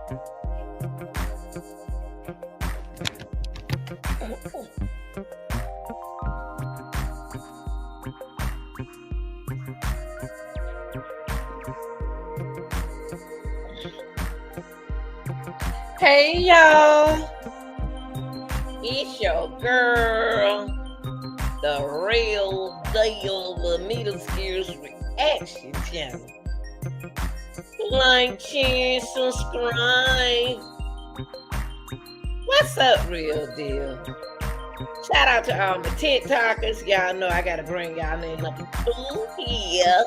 Hey y'all, it's your girl, the real deal Lenita Scares Reaction Channel. Like, share, subscribe. What's up, real deal? Shout out to all my TikTokers. Y'all know I gotta bring y'all in up here.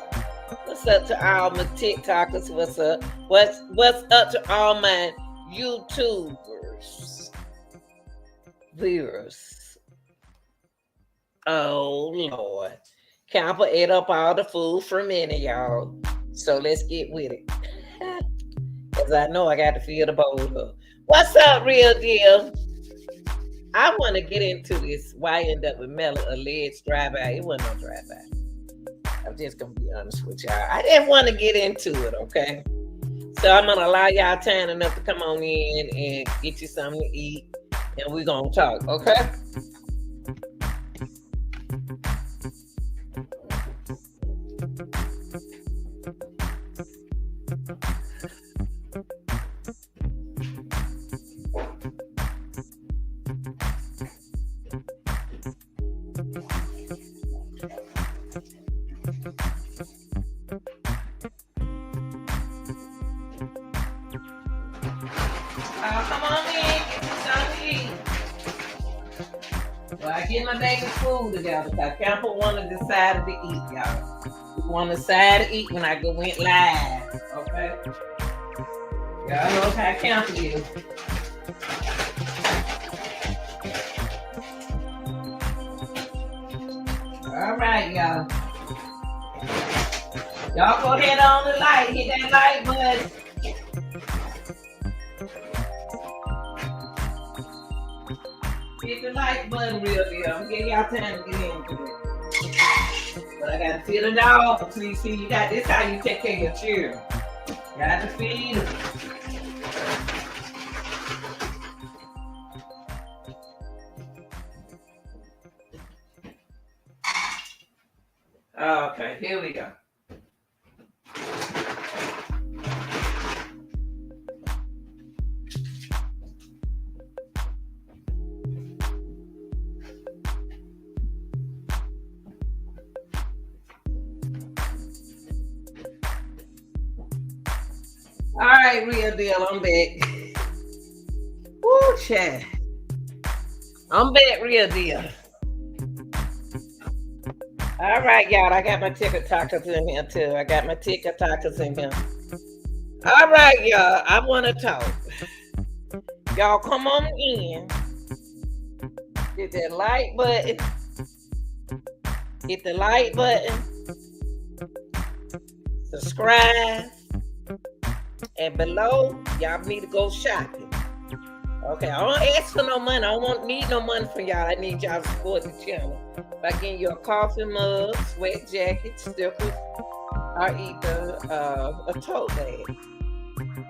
What's up to all my TikTokers? What's up? What's up to all my YouTubers? Viewers. Oh Lord. Camper ate up all the food for a minute, y'all. So let's get with it. Cause I know I got to fill the bowl up. What's up, real deal? I want to get into this. Why I end up with Melly alleged drive-by? It wasn't no drive-by. I'm just gonna be honest with y'all. I didn't want to get into it, okay? So I'm gonna allow y'all time enough to come on in and get you something to eat, and we're gonna talk, okay? Come on in, get you something to eat. Well, I get my bag of food together because Camper wanted to decide to eat, y'all. We want to decide to eat when I went live, okay? Y'all know how Camper is. All right, y'all. Y'all go ahead on the light. Hit that like button. Hit the like button real deal. I'm giving y'all time to get into it. But I got to feed the dog. So you see, you got this how you take care of your children. Got to feed them. Okay, here we go. All right, real deal. I'm back. Woo, chat. I'm back, real deal. All right, y'all. I got my TikTokers in here too. I got my TikTokers in here. All right, y'all. I want to talk. Y'all come on in. Hit that like button. Hit the like button. Subscribe. And below, y'all need to go shopping. Okay, I don't ask for no money. I don't need no money from y'all. I need y'all to support the channel by getting you a coffee mug, sweat jacket, stickers, or either a tote bag.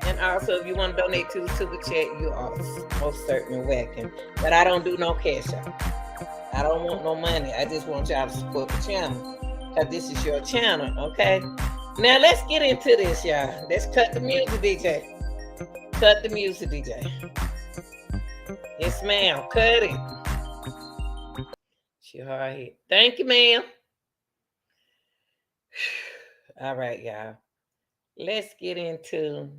And also, if you want to donate to the super chat, you are most certainly welcome. But I don't do no cash out. I don't want no money. I just want y'all to support the channel because this is your channel, okay? Now let's get into this, y'all. Let's cut the music, DJ. Cut the music, DJ. Yes, ma'am. Cut it. She hard hit. Thank you, ma'am. All right, y'all. Let's get into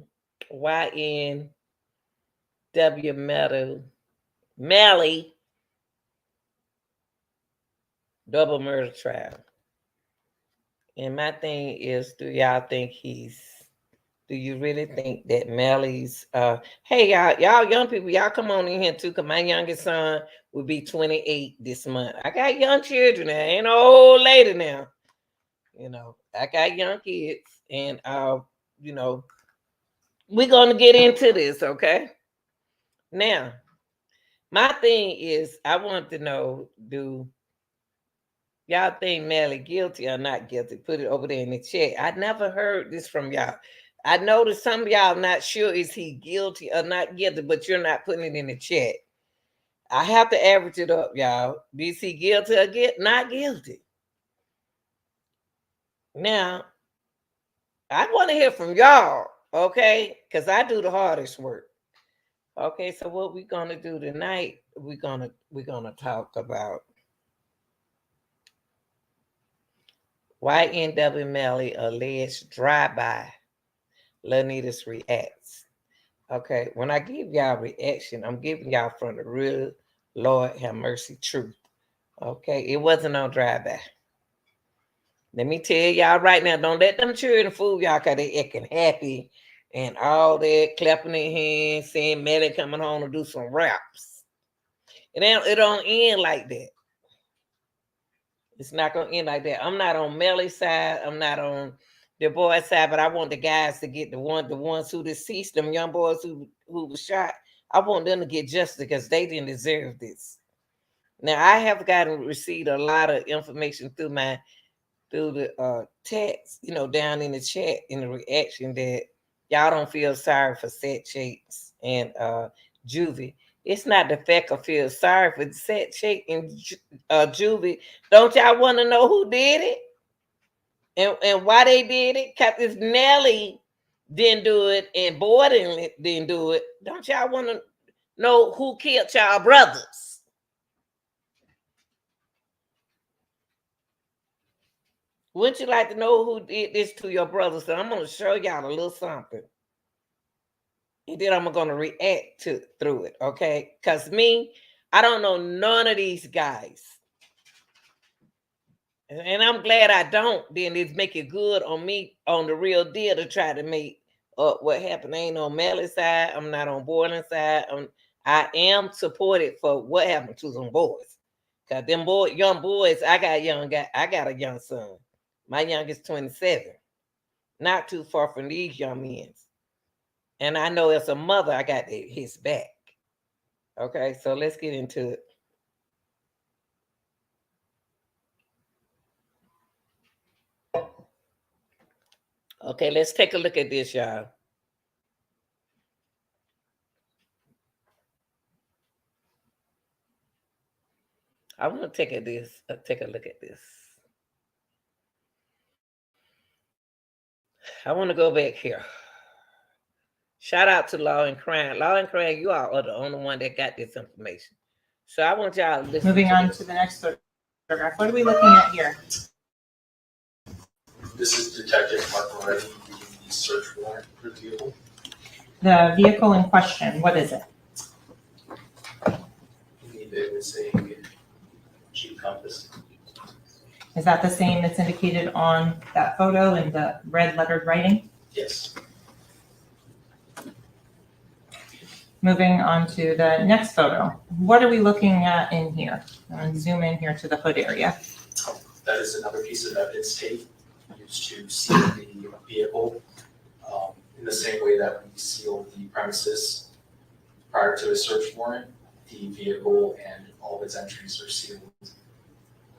YNW Melly double murder trial. And my thing is, do you really think that Melly's, hey, y'all young people, y'all come on in here too, because my youngest son will be 28 this month. I got young children now, I ain't an old lady now. You know, I got young kids, and, you know, we're going to get into this, okay? Now, my thing is, I want to know, do y'all think Melly guilty or not guilty? Put it over there in the chat. I never heard this from y'all. I noticed some of y'all not sure is he guilty or not guilty, but you're not putting it in the chat. I have to average it up, y'all. Is he guilty or not guilty? Now, I want to hear from y'all, okay? Because I do the hardest work. Okay, so what we're gonna do tonight? We're gonna talk about why N.W. Melly alleged drive-by Lenita's reacts. Okay, when I give y'all reaction, I'm giving y'all from the real Lord have mercy truth. Okay, it wasn't on drive-by. Let me tell y'all right now, don't let them children fool y'all because they acting happy and all that, clapping their hands, saying Melly coming home to do some raps. It don't end like that. It's not gonna end like that. I'm not on Melly's side. I'm not on the boys' side, but I want the guys to get the ones who deceased, them young boys who was shot. I want them to get justice because they didn't deserve this. Now I have received a lot of information through the text, down in the chat in the reaction that y'all don't feel sorry for Set Shakes and Juvie. It's not the fact of feel sorry for Set Shake and Juvie. Don't y'all want to know who did it and why they did it? Because if Nelly didn't do it and Borden didn't do it, don't y'all want to know who killed y'all brothers? Wouldn't you like to know who did this to your brothers? So I'm going to show y'all a little something. And then I'm going to react through it, okay? Because I don't know none of these guys. And I'm glad I don't. Then it's make it good on me on the real deal to try to make up what happened. I ain't on Melly's side. I'm not on Borland's side. I am supported for what happened to them boys. Because them young boys, I got a young son. My youngest 27. Not too far from these young men. And I know as a mother, I got his back. Okay, so let's get into it. Okay, let's take a look at this, y'all. I want to take a look at this. I want to go back here. Shout out to Law and Crime. Law and Crime, you all are the only one that got this information. So I want y'all to listen. Moving on to the next photograph. What are we looking at here? This is Detective Mark Moretti reading the search warrant for the vehicle. The vehicle in question, what is it? It was a Jeep Compass. Is that the same that's indicated on that photo in the red lettered writing? Yes. Moving on to the next photo. What are we looking at in here? I'm going to zoom in here to the hood area. That is another piece of evidence tape used to seal the vehicle in the same way that we sealed the premises prior to a search warrant. The vehicle and all of its entries are sealed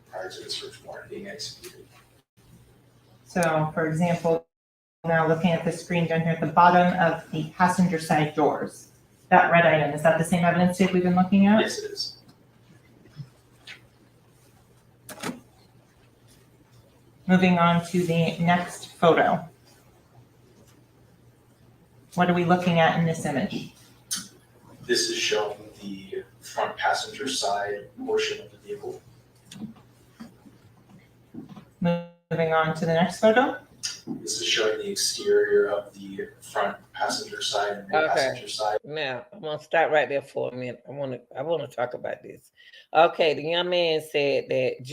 prior to the search warrant being executed. So, for example, now looking at the screen down here at the bottom of the passenger side doors, that red item, is that the same evidence tape we've been looking at? Yes, it is. Moving on to the next photo. What are we looking at in this image? This is showing the front passenger side portion of the vehicle. Moving on to the next photo. This is showing the exterior of the front passenger side and rear passenger side. Now I'm gonna stop right there for a minute. I want to talk about this. Okay, the young man said that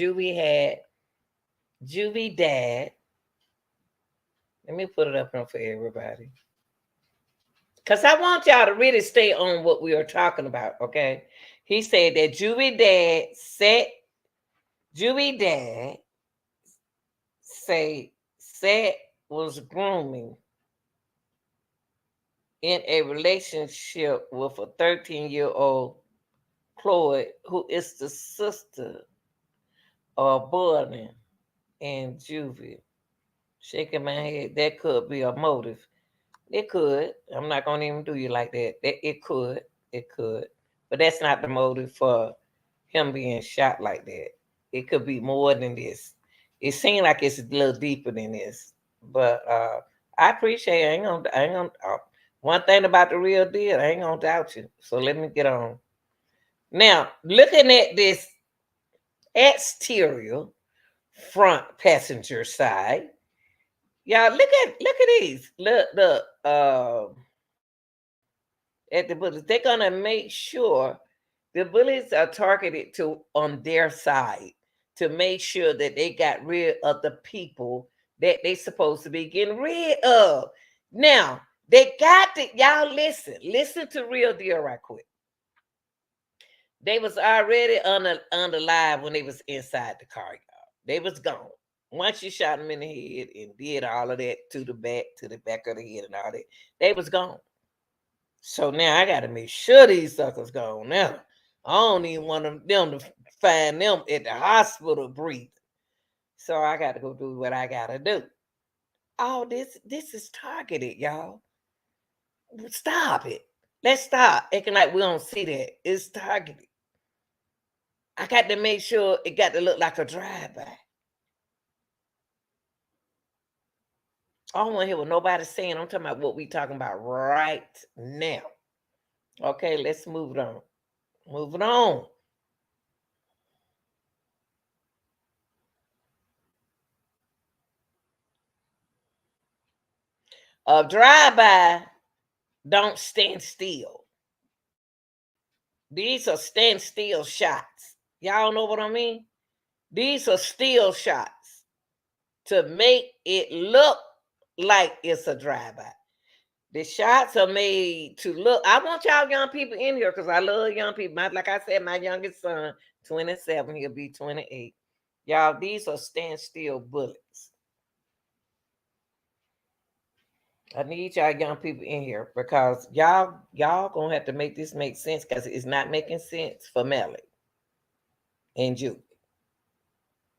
Juvie died. Let me put it up here for everybody. Because I want y'all to really stay on what we are talking about, okay? He said that Juvie dad say Seth was grooming in a relationship with a 13-year-old Chloe, who is the sister of Borden and Juvie. Shaking my head, that could be a motive. It could. I'm not gonna even do you like that. It could. It could. But that's not the motive for him being shot like that. It could be more than this. It seemed like it's a little deeper than this. But I appreciate it. One thing about the real deal, I ain't gonna doubt you. So let me get on. Now, looking at this exterior front passenger side, y'all look at these. Look at the bullets. They're gonna make sure the bullets are targeted to on their side to make sure that they got rid of the people that they supposed to be getting rid of. Now they got to y'all listen to real deal right quick. They was already on the live when they was inside the car, y'all. They was gone. Once you shot them in the head and did all of that to the back of the head and all that, they was gone. So now I got to make sure these suckers gone now. I don't even want them to find them at the hospital breathing. So I got to go do what I got to do. All this is targeted, y'all. Stop it. Let's stop acting like we don't see that. It's targeted. I got to make sure it got to look like a drive-by. I don't want to hear what nobody's saying. I'm talking about what we talking about right now. Okay, let's move it on. Moving on. A drive-by don't stand still. These are stand still shots. Y'all know what I mean? These are still shots to make it look like it's a drive-by. The shots are made to look. I want y'all young people in here because I love young people. Like I said, my youngest son, 27, he'll be 28. Y'all, these are standstill bullets. I need y'all young people in here because y'all gonna have to make this make sense because it's not making sense for Melly and Julie.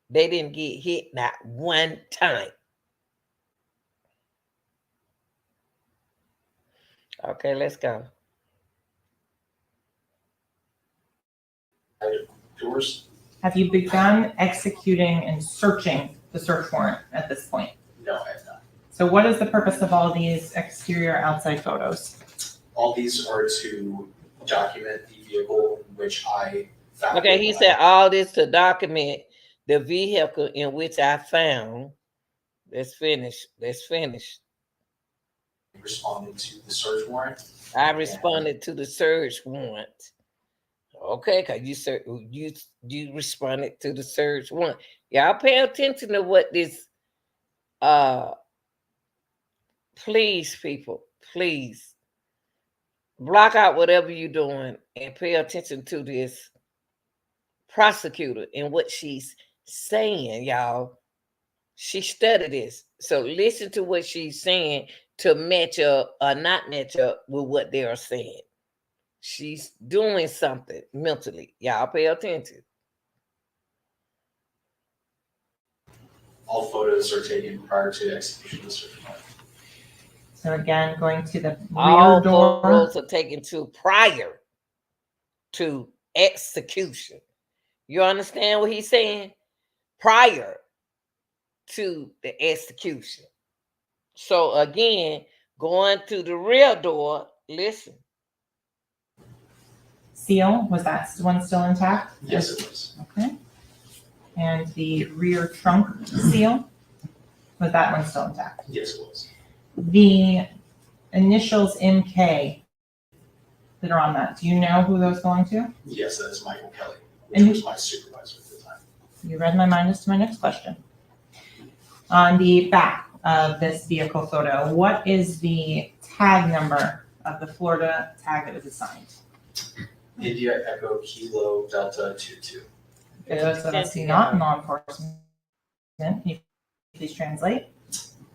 They didn't get hit not one time. Okay, let's go. Doors? Have you begun executing and searching the search warrant at this point? No, I have not. So what is the purpose of all these exterior outside photos? All these are to document the vehicle in which I found. Okay, he said all this to document the vehicle in which I found. Let's finish. Responded to the search warrant. I responded to the search warrant. Okay, because you responded to the search warrant. Y'all pay attention to what this please, people, please block out whatever you're doing and pay attention to this prosecutor and what she's saying, y'all. She studied this. So listen to what she's saying to match up or not match up with what they are saying. She's doing something mentally. Y'all pay attention. All photos are taken prior to execution of the search warrant. So again, going to the rear All door. photos are taken to prior to execution. You understand what he's saying? Prior to the execution. So again, going to the rear door, listen. Seal, was that one still intact? Yes, it was. Okay. And the rear trunk seal, was that one still intact? Yes, it was. The initials MK that are on that, do you know who those belong to? Yes, that is Michael Kelly, which was my supervisor at the time. You read my mind as to my next question. On the back of this vehicle photo, what is the tag number of the Florida tag that was assigned? India Echo Kilo Delta 22. For those of us not in law enforcement, can you please translate?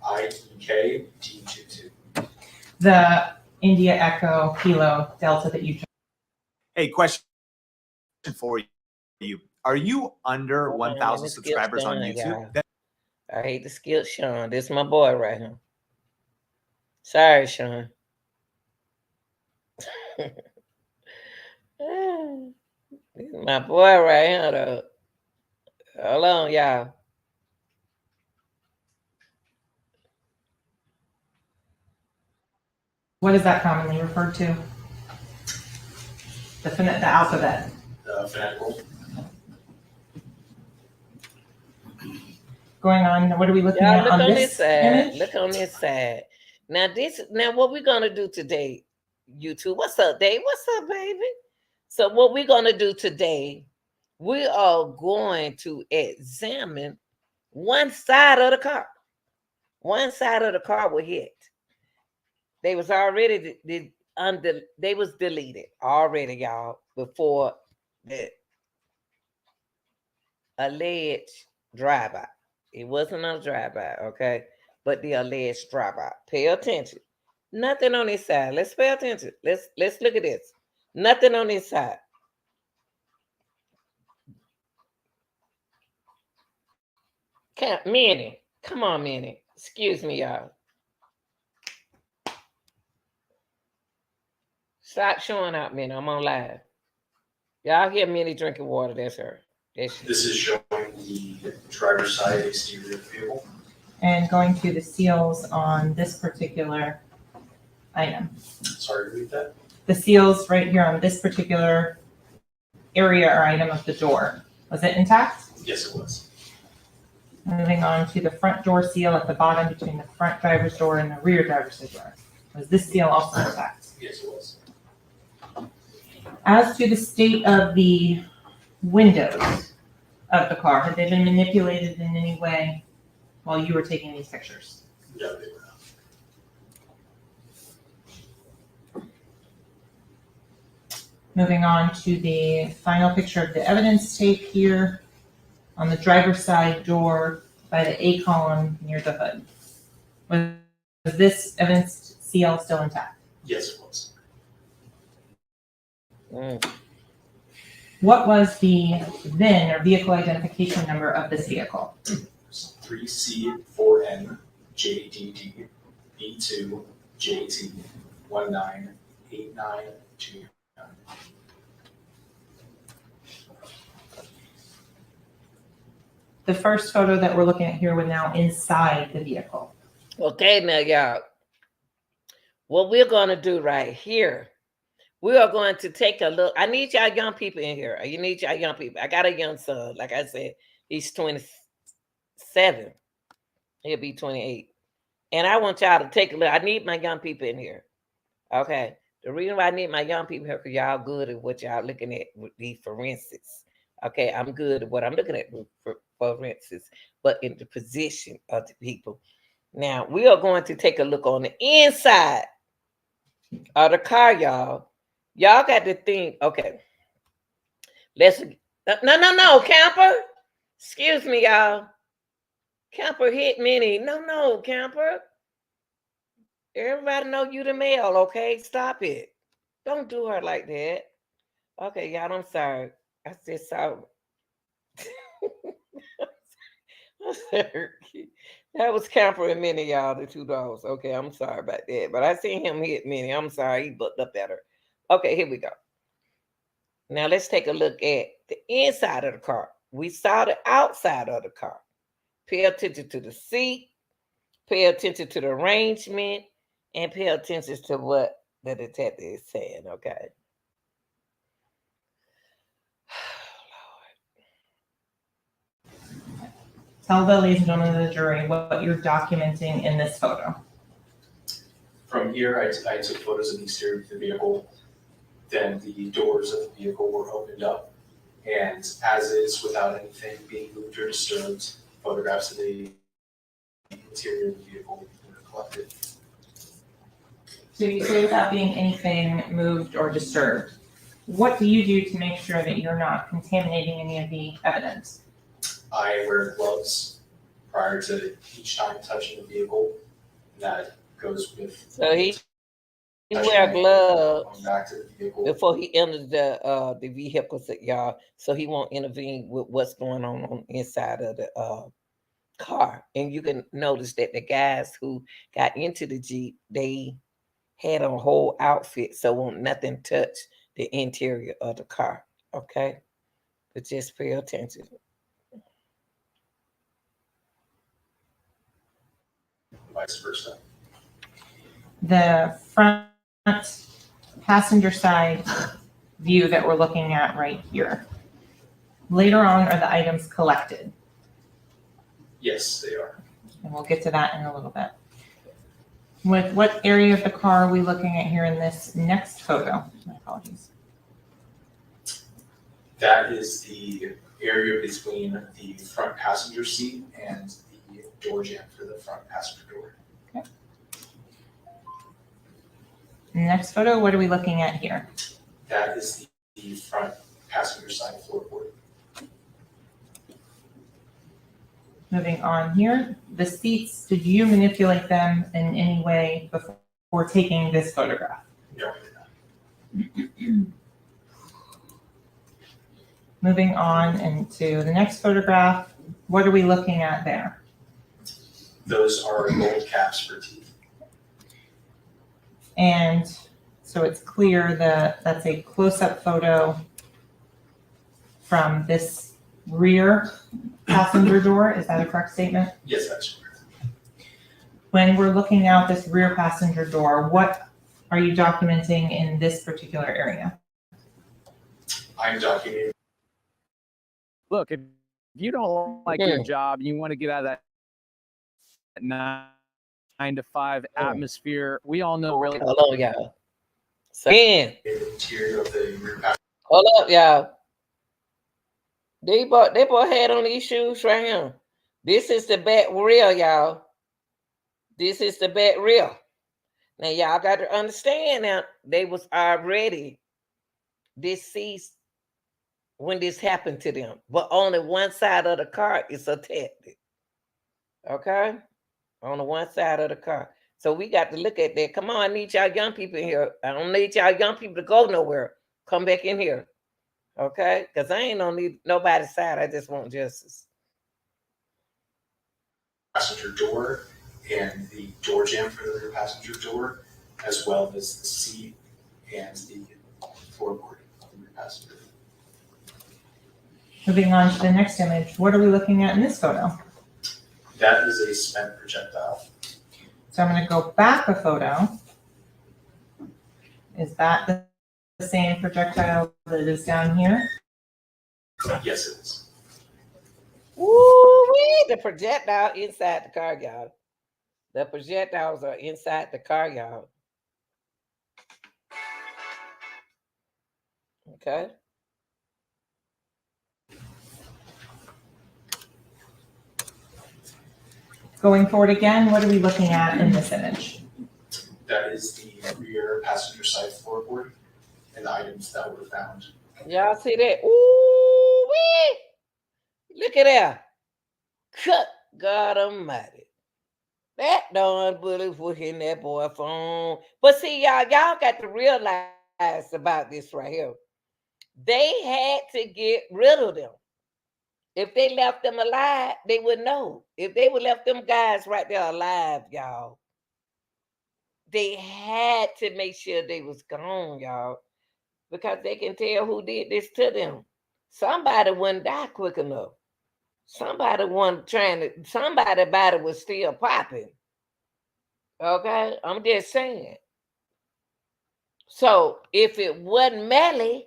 IEK D22. The India Echo Kilo Delta that you took. Hey, question for you. Are you under 1,000 subscribers on YouTube? I hate to skip Sean. This is my boy right here. Sorry, Sean. This is my boy right here, though. Hold on, y'all. What is that commonly referred to? The alphabet. Fanatical. Going on, what are we looking Y'all at look on on this this side. image? Look on this side. Now what we're gonna do today, YouTube. What's up, Dave? What's up, baby? So what we're gonna do today, we are going to examine one side of the car. One side of the car was hit. They was already they was deleted already, y'all, before the alleged drive-by. It wasn't a drive-by, okay? But the alleged drive-by. Pay attention. Nothing on this side. Let's pay attention. Let's look at this. Nothing on this side. Minnie. Come on, Minnie. Excuse me, y'all. Stop showing out, Minnie. I'm on live. Y'all hear Minnie drinking water. That's her. This is showing the driver's side exterior of the vehicle. And going to the seals on this particular item. Sorry, read that. The seals right here on this particular area or item of the door. Was it intact? Yes, it was. Moving on to the front door seal at the bottom between the front driver's door and the rear driver's door. Was this seal also intact? Yes, it was. As to the state of the windows of the car, had they been manipulated in any way while you were taking these pictures? No, they were not. Moving on to the final picture of the evidence tape here on the driver's side door by the A column near the hood. Was this evidence seal still intact? Yes, it was. What was the VIN or vehicle identification number of this vehicle? 3C4N JDD B2 JT 198929. The first photo that we're looking at here was now inside the vehicle. Okay, now y'all, what we're going to do right here, we are going to take a look. I need y'all young people in here. You need y'all young people. I got a young son. Like I said, he's 27. He'll be 28. And I want y'all to take a look. I need my young people in here. Okay. The reason why I need my young people here, because y'all good at what y'all looking at with the forensics. Okay, I'm good at what I'm looking at for forensics, but in the position of the people. Now, we are going to take a look on the inside of the car, y'all. Y'all got to think, okay, let's, no, Camper. Excuse me, y'all. Camper hit Minnie. No, Camper. Everybody know you the male, okay? Stop it. Don't do her like that. Okay, y'all, I'm sorry. I said sorry. That was Camper and Minnie, y'all, the two dogs. Okay, I'm sorry about that. But I seen him hit Minnie. I'm sorry, he booked up at her. Okay, here we go. Now let's take a look at the inside of the car. We saw the outside of the car. Pay attention to the seat. Pay attention to the arrangement. And pay attention to what the detective is saying, okay? Tell the ladies and gentlemen of the jury what you're documenting in this photo. From here, I took photos of the exterior of the vehicle. Then the doors of the vehicle were opened up. And as is, without anything being moved or disturbed, photographs of the interior of the vehicle were collected. So you say without being anything moved or disturbed. What do you do to make sure that you're not contaminating any of the evidence? I wear gloves prior to each time touching the vehicle. And that goes with. So he wear gloves going back to the vehicle. before he enters the vehicles, y'all, so he won't intervene with what's going on inside of car, and you can notice that the guys who got into the Jeep, they had on a whole outfit, so won't nothing touch the interior of the car. Okay, but just pay attention. Vice versa. The front passenger side view that we're looking at right here. Later on are the items collected, Yes, they are. and we'll get to that in a little bit. What area of the car are we looking at here in this next photo? My apologies. That is the area between the front passenger seat and the door jamb for the front passenger door. Next photo, what are we looking at here? That is the front passenger side floorboard. Moving on here, the seats, did you manipulate them in any way before taking this photograph? No, I did not. Moving on into the next photograph, what are we looking at there? Those are gold caps for teeth. And so it's clear that that's a close-up photo from this rear passenger door. Is that a correct statement? Yes, that's correct. When we're looking out this rear passenger door, what are you documenting in this particular area? I'm documenting. Look, if you don't like your job and you want to get out of that 9 to 5 atmosphere, we all know really. Hold on, y'all. So again, The interior of the rear passenger. hold up, y'all. They both had on these shoes right here. This is the back rear, y'all. This is the back rear. Now y'all got to understand now, they was already deceased when this happened to them, but only one side of the car is attached. Okay, on the one side of the car. So we got to look at that. Come on, I need y'all young people in here. I don't need y'all young people to go nowhere. Come back in here. Okay? Because I ain't don't need nobody's side. I just want justice. Passenger door and the door jamb for the rear passenger door, as well as the seat and the floorboard of the rear passenger. Moving on to the next image, what are we looking at in this photo? That is a spent projectile. So I'm going to go back a photo. Is that the same projectile that is down here? Yes, it is. Woo-wee, the projectile inside the car, y'all. The projectiles are inside the car, y'all. Okay. Going forward again, what are we looking at in this image? That is the rear passenger side floorboard and the items that were found. Y'all see that? Ooh-wee! Look at that. Cut, God almighty. That darn bullet was in that boy phone. But see, y'all got to realize about this right here. They had to get rid of them. If they left them alive, they would know. If they would left them guys right there alive, y'all, they had to make sure they was gone, y'all, because they can tell who did this to them. Somebody wouldn't die quick enough. Somebody somebody body was still popping. Okay, I'm just saying. So if it wasn't Melly,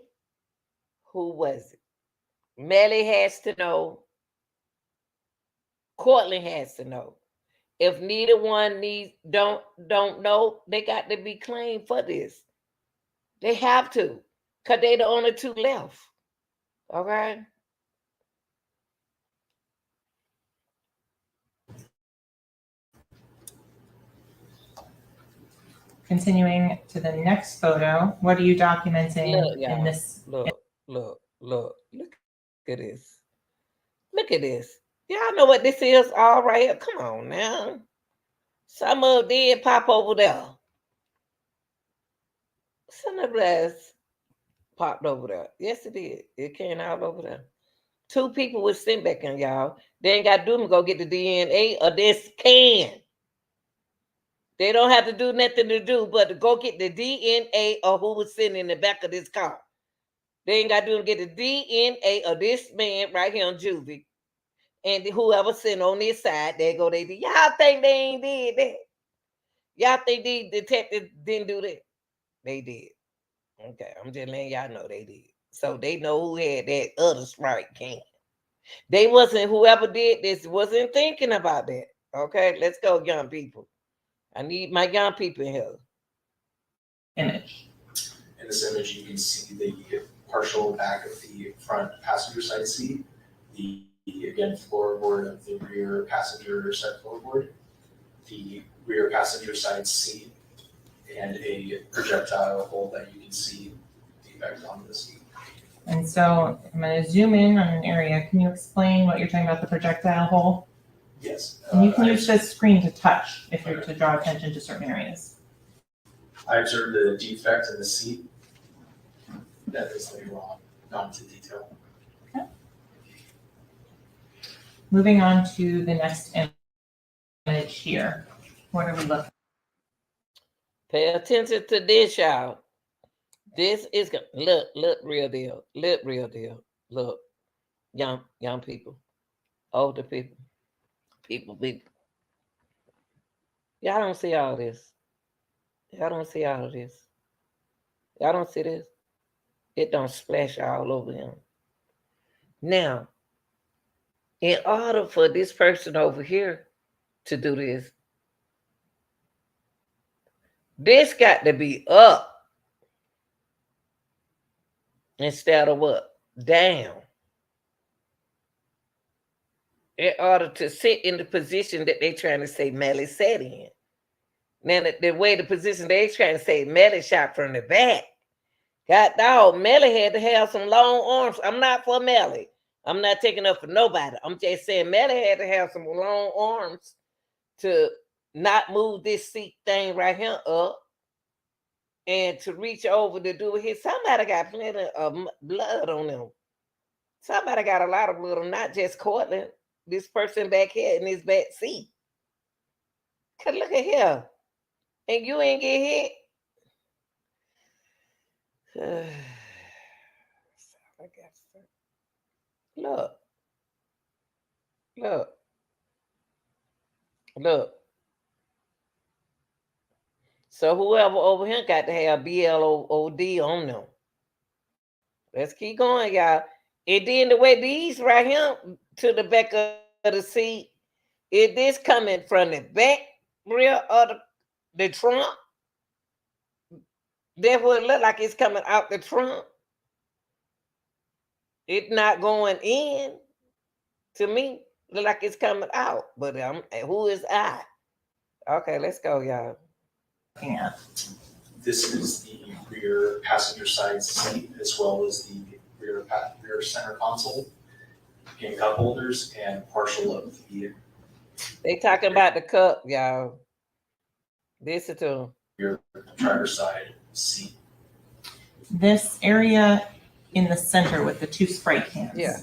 who was it? Melly has to know. Courtland has to know. If neither one don't know, they got to be claimed for this. They have to, because they the only two left. Okay. Continuing to the next photo, what are you documenting in this? Look at this. Look at this. Y'all know what this is all right here. Come on now. Some of did pop over there. Some of us popped over there. Yes, it did. It came out over there. 2 people was sent back in, y'all. They ain't got to do them go get the DNA of this can. They don't have to do nothing to do but to go get the DNA of who was sitting in the back of this car. They ain't got to do to get the DNA of this man right here on juvie. And whoever sitting on this side, there go they did. Y'all think they ain't did that? Y'all think these detectives didn't do that? They did. Okay, I'm just letting y'all know they did. So they know who had that other Sprite can. They wasn't, whoever did this wasn't thinking about that. Okay, let's go, young people. I need my young people in here. Image. In this image, you can see the partial back of the front passenger side seat, the again floorboard of the rear passenger side floorboard, the rear passenger side seat, and a projectile hole that you can see defect on the seat. And so I'm going to zoom in on an area. Can you explain what you're talking about, the projectile hole? Yes. And you can use this screen to touch if you're to draw attention to certain areas. I observed the defect in the seat. That is later on, not into detail. Okay. Moving on to the next image here. What are we looking at? Pay attention to this, y'all. This is look real deal. Look real deal. Look, young people, older people. Y'all don't see all this. Y'all don't see all of this. Y'all don't see this. It don't splash all over him. Now, in order for this person over here to do this got to be up instead of what? Down. In order to sit in the position that they trying to say Melly sat in. Now, the way the position they trying to say Melly shot from the back. God dog, Melly had to have some long arms. I'm not for Melly. I'm not taking up for nobody. I'm just saying Melly had to have some long arms to not move this seat thing right here up and to reach over to do it. Somebody got plenty of blood on them. Somebody got a lot of blood on, not just Cortland. This person back here in this back seat. Cause look at here. And you ain't get hit. Look. So whoever over here got to have BLOD on them. Let's keep going, y'all. And then the way these right here to the back of the seat, is this coming from the back rear of the trunk? That's what it look like it's coming out the trunk. It's not going in. To me, look like it's coming out. But who is I? Okay, let's go, y'all. Yeah. This is the rear passenger side seat as well as the rear center console, and cup holders, and partial of the They talking about the cup, y'all. Listen to them. rear driver's side seat. This area in the center with the 2 Sprite cans. Yeah.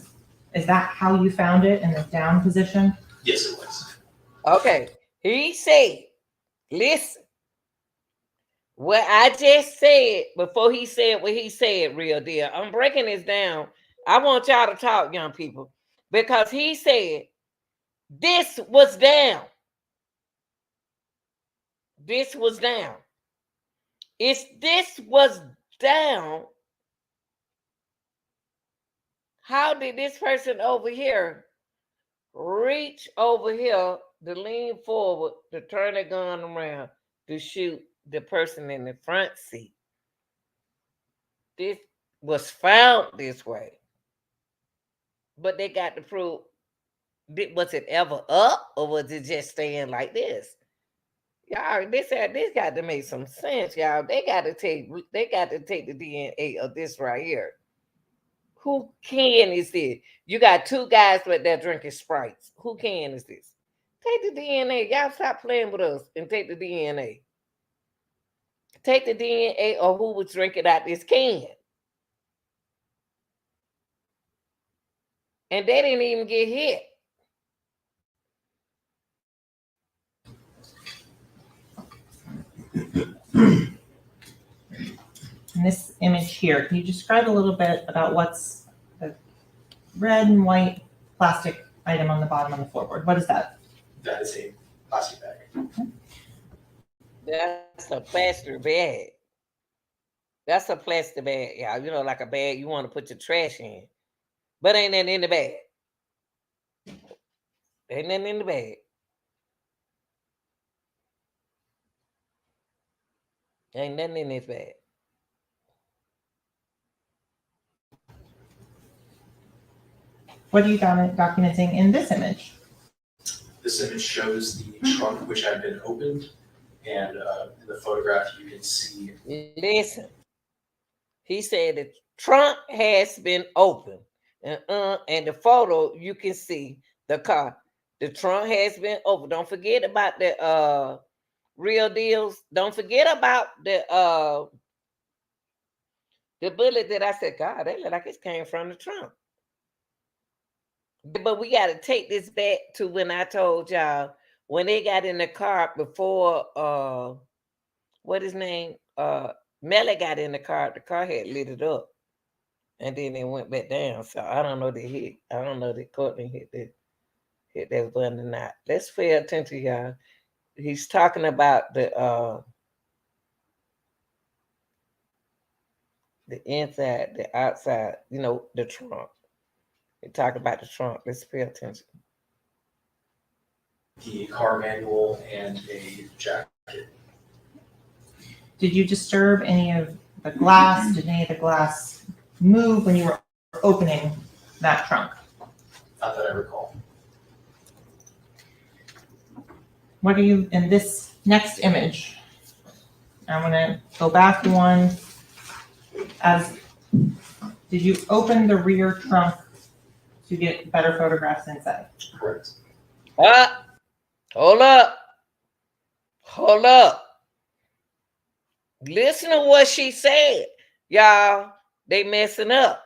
Is that how you found it in the down position? Yes, it was. Okay. He said, listen, what I just said before he said what he said, real deal. I'm breaking this down. I want y'all to talk, young people, because he said this was down. This was down. If this was down, how did this person over here reach over here to lean forward to turn the gun around to shoot the person in the front seat? This was found this way. But they got to prove, was it ever up or was it just staying like this? Y'all, this got to make some sense, y'all. They got to take the DNA of this right here. Who can is this? You got 2 guys right there drinking Sprites. Who can is this? Take the DNA. Y'all stop playing with us and take the DNA. Take the DNA of who was drinking out this can. And they didn't even get hit. In this image here, can you describe a little bit about what's the red and white plastic item on the bottom of the floorboard? What is that? That is a plastic bag. That's a plastic bag. That's a plastic bag, yeah. You know, like a bag you want to put your trash in. But ain't nothing in the bag. Ain't nothing in the bag. Ain't nothing in this bag. What are you documenting in this image? This image shows the trunk which had been opened, and in the photograph you can see. Listen, he said the trunk has been opened, and the photo you can see the car. The trunk has been opened. Don't forget about the real deals. Don't forget about the bullet that I said, God, that look like it came from the trunk. But we got to take this back to when I told y'all when they got in the car before what his name? Melly got in the car had lit it up. And then it went back down. So I don't know I don't know that Courtney hit that button or not. Let's pay attention, y'all. He's talking about the inside, the outside, you know, the trunk. He talking about the trunk. Let's pay attention. The car manual and a jacket. Did you disturb any of the glass? Did any of the glass move when you were opening that trunk? Not that I recall. What are you in this next image? I'm gonna go back one. Did you open the rear trunk to get better photographs inside? Correct. Hold up. Hold up. Listen to what she said. Y'all, they messing up.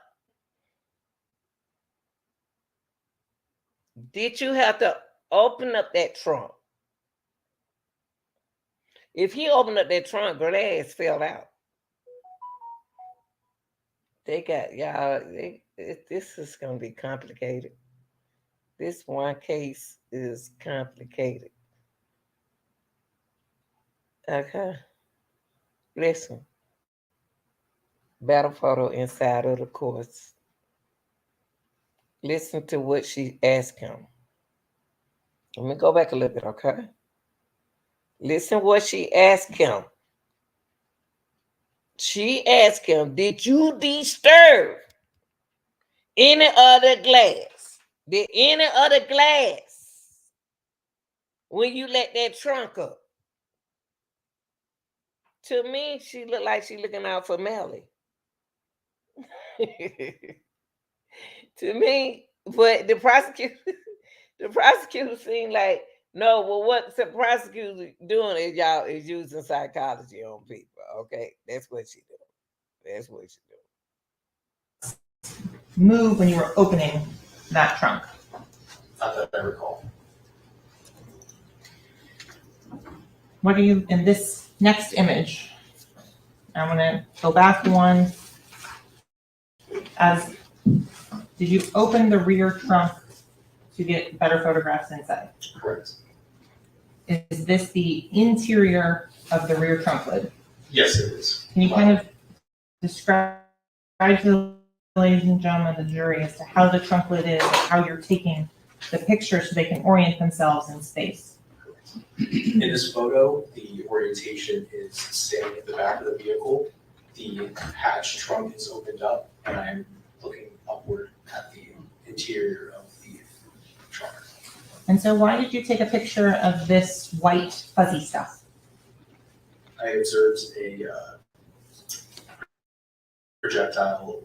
Did you have to open up that trunk? If he opened up that trunk, glass fell out. They got, y'all, this is going to be complicated. This one case is complicated. Okay. Listen. Battle photo inside of the course. Listen to what she asked him. Let me go back a little bit, okay? Listen what she asked him. She asked him, did you disturb any other glass? Did any other glass when you let that trunk up? To me, she looked like she looking out for Melly. To me, but the prosecutor seemed like, no, well, what the prosecutor doing is using psychology on people. Okay, that's what she doing. That's what she doing. Move when you were opening that trunk. Not that I recall. What are you in this next image? I'm gonna go back one. Did you open the rear trunk to get better photographs inside? Correct. Is this the interior of the rear trunk lid? Yes, it is. Can you kind of describe to the ladies and gentlemen of the jury as to how the trunk lid is and how you're taking the picture so they can orient themselves in space? In this photo, the orientation is standing at the back of the vehicle. The hatch trunk is opened up, and I'm looking upward at the interior of the trunk. And so why did you take a picture of this white fuzzy stuff? I observed a projectile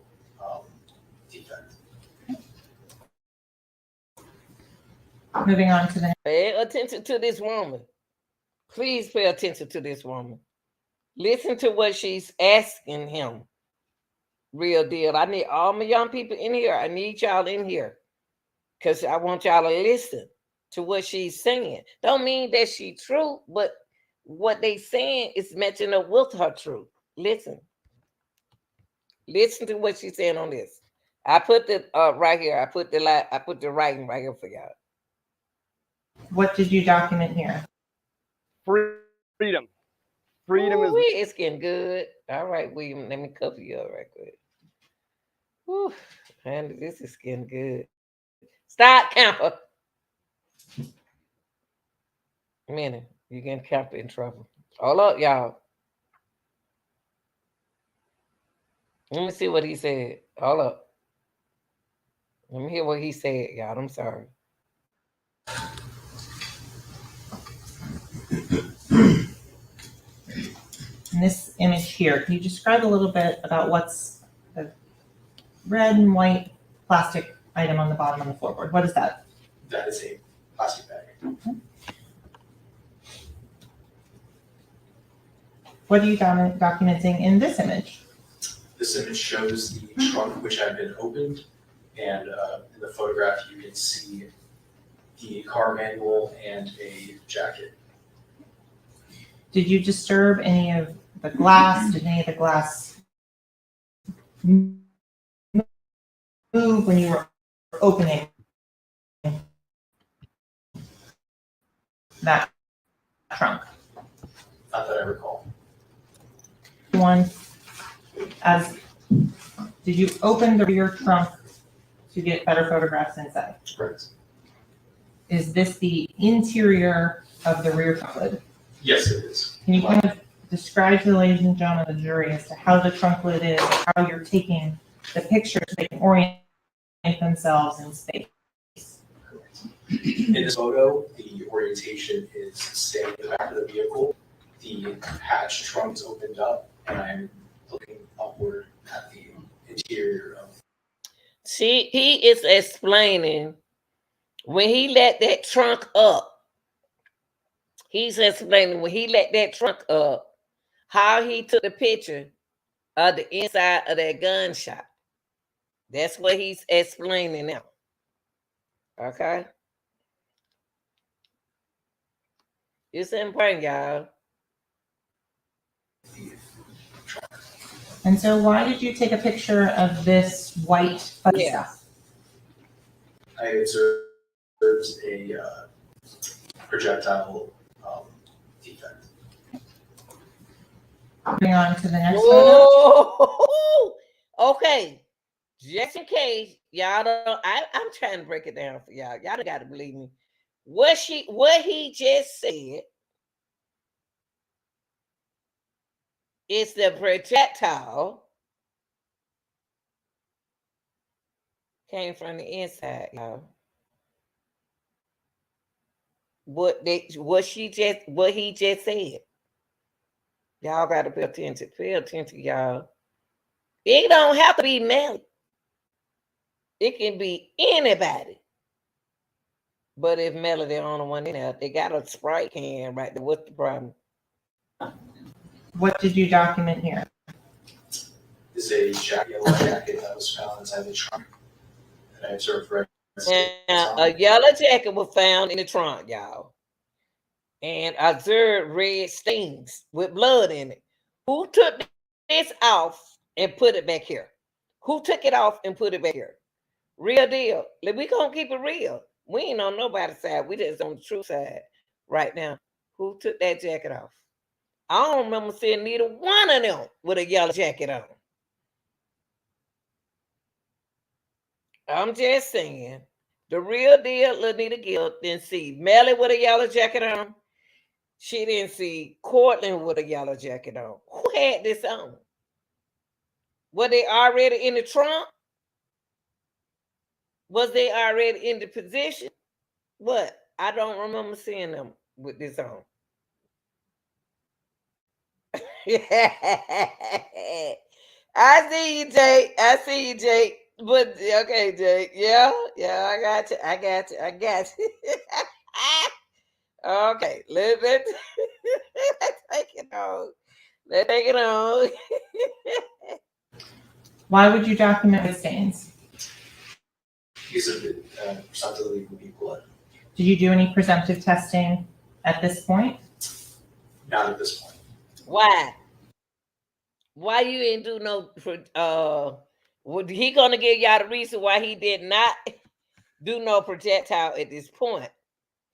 defect. Moving on to the Pay attention to this woman. Please pay attention to this woman. Listen to what she's asking him. Real deal. I need all my young people in here. I need y'all in here. because I want y'all to listen to what she's saying. Don't mean that she's true, but what they saying is matching up with her truth. Listen to what she's saying on this. I put the right here. I put the writing right here for y'all. What did you document here? Freedom. Freedom is. Ooh, it's getting good. All right, William, let me cover you up right quick. Whew, man, this is getting good. Start, camper. Minnie, you getting camper in trouble. Hold up, y'all. Let me see what he said. Hold up. Let me hear what he said, y'all. I'm sorry. In this image here, can you describe a little bit about what's the red and white plastic item on the bottom of the floorboard? What is that? That is a plastic bag. What are you documenting in this image? This image shows the trunk which had been opened, and in the photograph you can see the car manual and a jacket. Did you disturb any of the glass? Did any of the glass move when you were opening that trunk? Not that I recall. Did you open the rear trunk to get better photographs inside? Correct. Is this the interior of the rear trunk lid? Yes, it is. Can you kind of describe to the ladies and gentlemen of the jury as to how the trunk lid is, how you're taking the picture so they can orient themselves in space? In this photo, the orientation is staying in the back of the vehicle. The hatch trunk is opened up, and I'm looking upward at the interior of. See, he is explaining when he let that trunk up. He's explaining when he let that trunk up, how he took the picture of the inside of that gunshot. That's what he's explaining now. Okay? It's important, y'all. And so why did you take a picture of this white fuzzy stuff? I observed a projectile defect. Moving on to the next photo. Whoa! Okay. Just in case y'all don't, I'm trying to break it down for y'all. Y'all got to believe me. What he just said is the projectile came from the inside, y'all. What he just said. Y'all got to pay attention. Pay attention, y'all. It don't have to be Melly. It can be anybody. But if Melly the only one in there, they got a Sprite can right there. What's the problem? What did you document here? Is a yellow jacket that was found inside the trunk. And I observed red. And a yellow jacket was found in the trunk, y'all. And I observed red stains with blood in it. Who took this off and put it back here? Who took it off and put it back here? Real deal. We gonna keep it real. We ain't on nobody's side. We just on the true side right now. Who took that jacket off? I don't remember seeing neither one of them with a yellow jacket on. I'm just saying, the real deal, Lenita Gill didn't see Melly with a yellow jacket on. She didn't see Cortland with a yellow jacket on. Who had this on? Were they already in the trunk? Was they already in the position? What? I don't remember seeing them with this on. I see you, Jake. I see you, Jake. But okay, Jake. Yeah, I got you. Okay, let's take it on. Let's take it on. Why would you document the stains? Because of presumptively would be blood. Did you do any presumptive testing at this point? Not at this point. Why? Why you ain't do no? Would he gonna give y'all the reason why he did not do no projectile at this point?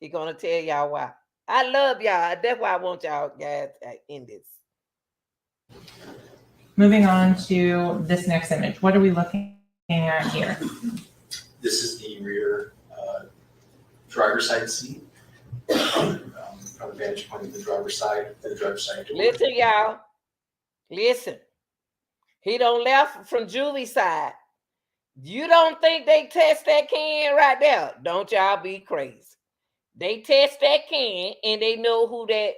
He gonna tell y'all why. I love y'all. That's why I want y'all guys in this. Moving on to this next image. What are we looking at here? This is the rear driver's side seat from the vantage point of the driver's side door. Listen, y'all. Listen. He don't left from Julie's side. You don't think they test that can right there? Don't y'all be crazy. They test that can and they know who that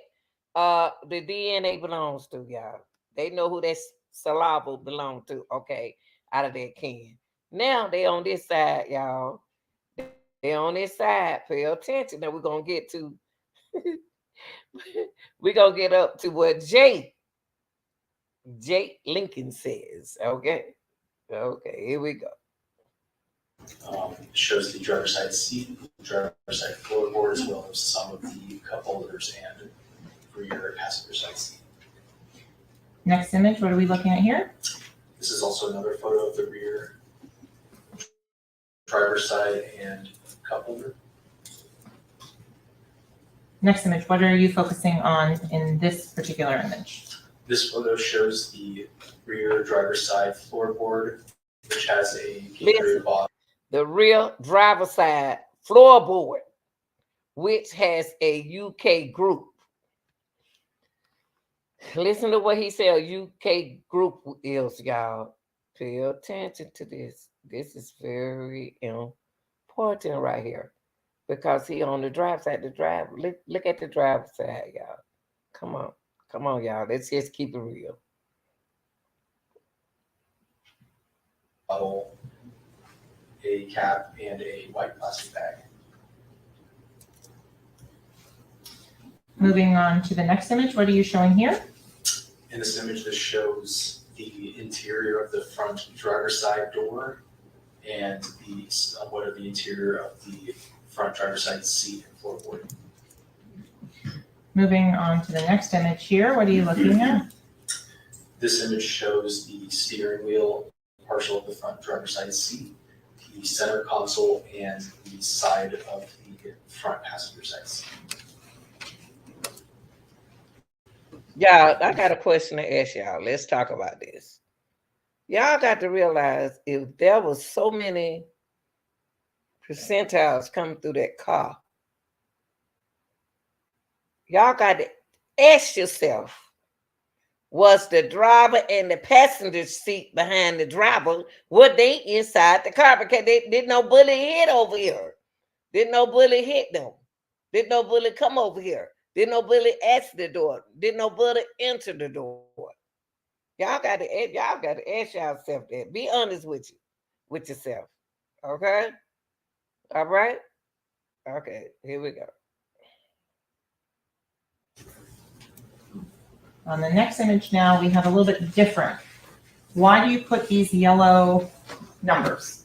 the DNA belongs to, y'all. They know who that saliva belongs to, okay, out of that can. Now they on this side, y'all. They on this side. Pay attention. Now we're gonna get to we're gonna get up to what Jake Lincoln says. Okay. Okay, here we go. Shows the driver's side seat, driver's side floorboard, as well as some of the cup holders and rear passenger side seat. Next image, what are we looking at here? This is also another photo of the rear driver's side and cup holder. Next image, what are you focusing on in this particular image? This photo shows the rear driver's side floorboard, which has a Listen. bottom. The rear driver's side floorboard, which has a UK group. Listen to what he said a UK group is, y'all. Pay attention to this. This is very important right here. Because he on the driver's side. Look at the driver's side, y'all. Come on. Come on, y'all. Let's just keep it real. Bottle, a cap, and a white plastic bag. Moving on to the next image, what are you showing here? In this image, this shows the interior of the front driver's side door and the somewhat of the interior of the front driver's side seat and floorboard. Moving on to the next image here, what are you looking at? This image shows the steering wheel, partial of the front driver's side seat, the center console, and the side of the front passenger side seat. Y'all, I got a question to ask y'all. Let's talk about this. Y'all got to realize if there was so many percentiles coming through that car, y'all got to ask yourself, was the driver and the passenger seat behind the driver, were they inside the car? Because they didn't no bullet hit over here. Didn't no bullet hit them. Didn't no bullet come over here. Didn't no bullet exit the door. Didn't no bullet enter the door. Y'all got to ask yourself that. Be honest with yourself. Okay? All right? Okay, here we go. On the next image now, we have a little bit different. Why do you put these yellow numbers?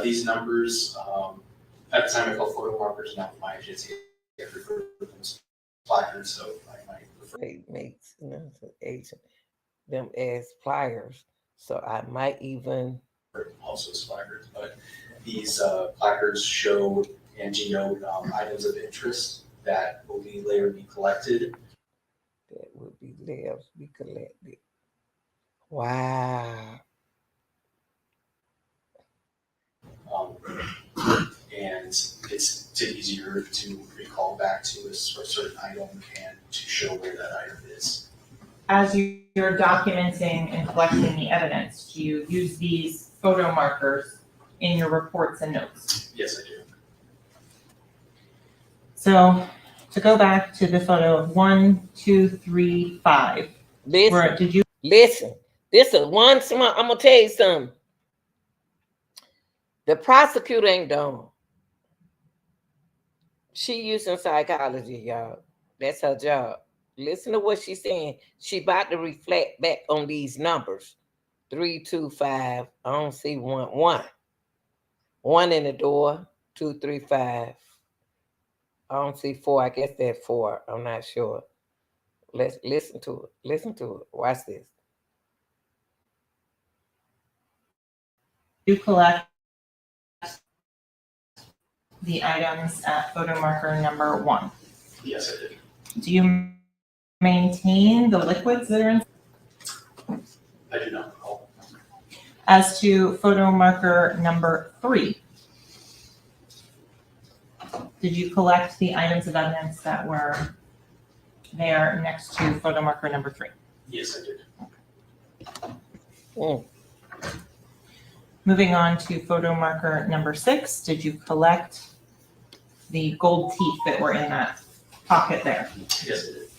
These numbers, at the time I called photo markers, now my agency refer to them as placards, so I might refer It makes them as pliers. So I might even to them also as placards. But these placards show and denote items of interest that will later be collected. that would be left be collected. Wow. And it's easier to recall back to a certain item and to show where that item is. As you're documenting and collecting the evidence, do you use these photo markers in your reports and notes? Yes, I do. So to go back to the photo of 1, 2, 3, 5, where did you? Listen, this is one small. I'm gonna tell you something. The prosecutor ain't done. She using psychology, y'all. That's her job. Listen to what she's saying. She about to reflect back on these numbers. 3, 2, 5. I don't see 1, 1. 1 in the door, 2, 3, 5. I don't see 4. I guess that's 4. I'm not sure. Let's listen to it. Listen to it. Watch this. You collect the items at photo marker number 1. Yes, I did. Do you maintain the liquids that are in? I do not recall. As to photo marker number 3, did you collect the items of evidence that were there next to photo marker number 3? Yes, I did. Mm. Moving on to photo marker number 6, did you collect the gold teeth that were in that pocket there? Yes, I did.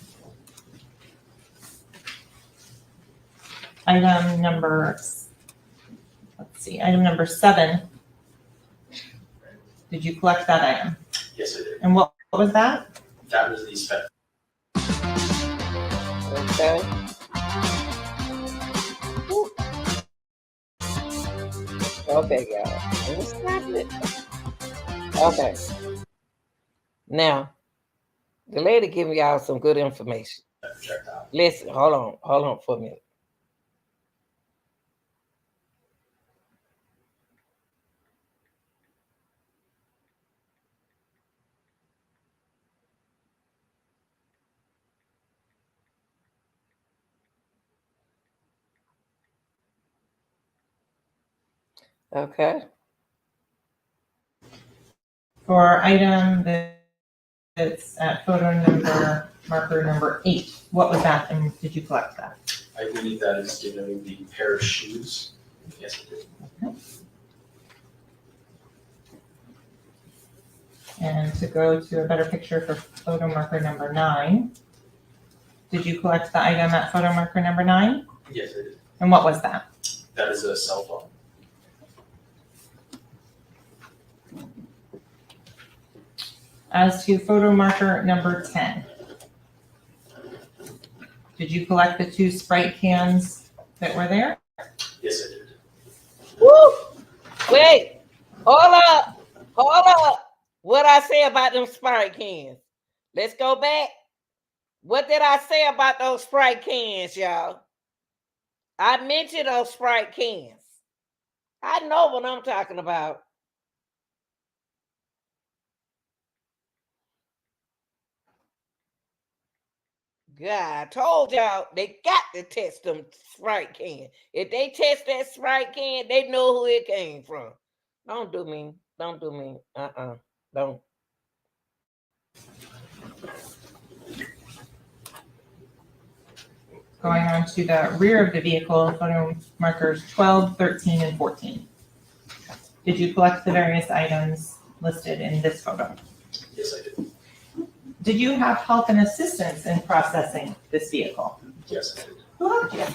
Item number 7, did you collect that item? Yes, I did. And what was that? That was the spec. Okay. Woo. Okay, y'all. Let me stop it. Okay. Now, the lady giving y'all some good information. projectile. Listen, hold on for a minute. Okay. For item that's at photo marker number 8, what was that and did you collect that? I believe that is denoting the pair of shoes. Yes, I did. And to go to a better picture for photo marker number 9, did you collect the item at photo marker number 9? Yes, I did. And what was that? That is a cell phone. As to photo marker number 10, did you collect the 2 Sprite cans that were there? Yes, I did. Woo! Wait, hold up. What I say about them Sprite cans? Let's go back. What did I say about those Sprite cans, y'all? I mentioned those Sprite cans. I know what I'm talking about. God, I told y'all they got to test them Sprite can. If they test that Sprite can, they know who it came from. Don't do me. Don't. Going on to the rear of the vehicle, photo markers 12, 13, and 14. Did you collect the various items listed in this photo? Yes, I did. Did you have help and assistance in processing this vehicle? Yes, I did. Who helped you?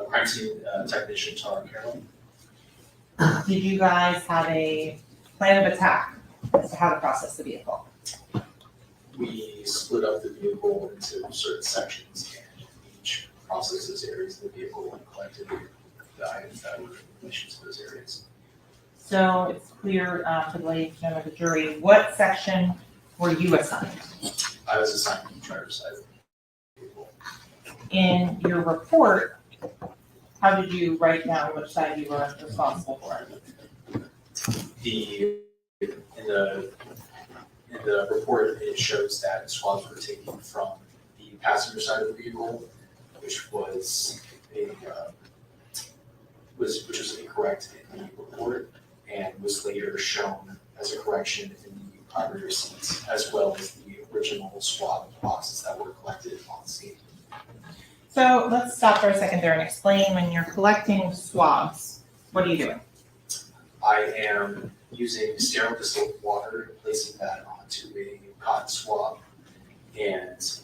Crime scene technician Tara Carroll. Did you guys have a plan of attack as to how to process the vehicle? We split up the vehicle into certain sections and each processes areas of the vehicle and collected the items that were in relation to those areas. So it's clear to the ladies and gentlemen of the jury, what section were you assigned? I was assigned to the driver's side of the vehicle. In your report, how did you write down which side you were responsible for? In the report, it shows that swabs were taken from the passenger side of the vehicle, which was incorrect in the report and was later shown as a correction in the primary receipts, as well as the original swab boxes that were collected on the scene. So let's stop for a second there and explain when you're collecting swabs, what are you doing? I am using sterile distilled water and placing that onto a cotton swab and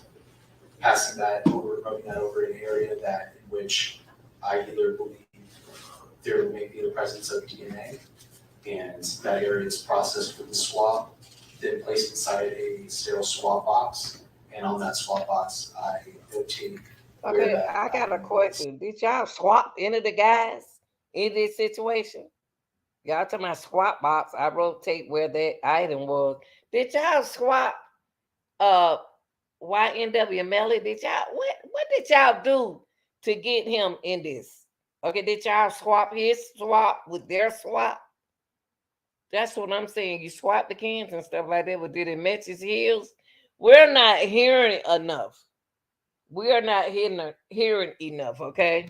passing that over, rubbing that over an area that in which I either believe there may be the presence of DNA, and that area is processed with the swab, then placed inside a sterile swab box, and on that swab box I notate. Okay, I got a question. Did y'all swap any of the guys in this situation? Y'all talking about swap box. I rotate where that item was. Did y'all swap uh YNW Melly? Did y'all what did y'all do to get him in this? Okay, did y'all swap his swap with their swap? That's what I'm saying. You swap the cans and stuff like that, but did it match his heels? We're not hearing enough. We are not hearing enough, okay?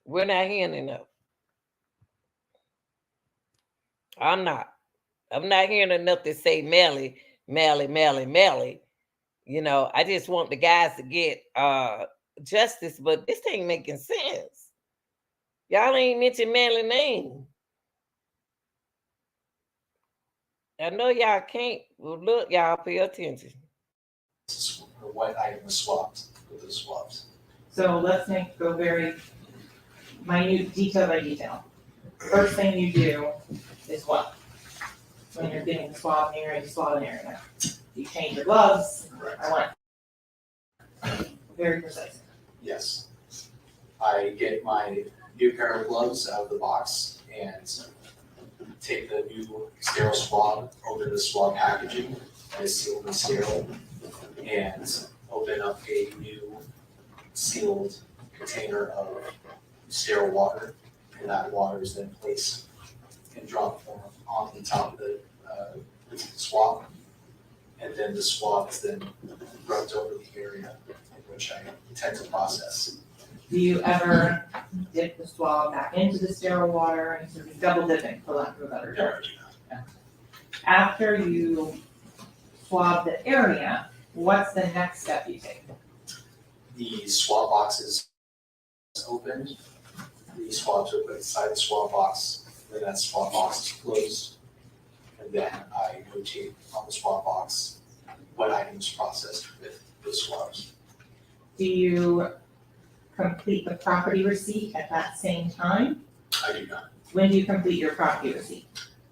We're not hearing enough. I'm not. I'm not hearing enough to say Melly, Melly, Melly, Melly. You know, I just want the guys to get justice, but this ain't making sense. Y'all ain't mentioned Melly name. I know y'all can't. Well, look, y'all pay attention. What item was swapped with those swaps. So let's go very minute, detail by detail. First thing you do is what? When you're getting the swab area, you swab an area. You change your gloves. Correct. I want very precise. Yes. I get my new pair of gloves out of the box and take the new sterile swab, open the swab packaging, and it's sealed and sterile, and open up a new sealed container of sterile water, and that water is then placed in drop form on the top of the swab, and then the swab is then rubbed over the area in which I intend to process. Do you ever dip the swab back into the sterile water and sort of double dipping, for lack of a better term? Never do that. After you swab the area, what's the next step you take? The swab box is opened, the swabs are put inside the swab box, then that swab box is closed, and then I notate on the swab box what items processed with those swabs. Do you complete the property receipt at that same time? I do not. When do you complete your property receipt?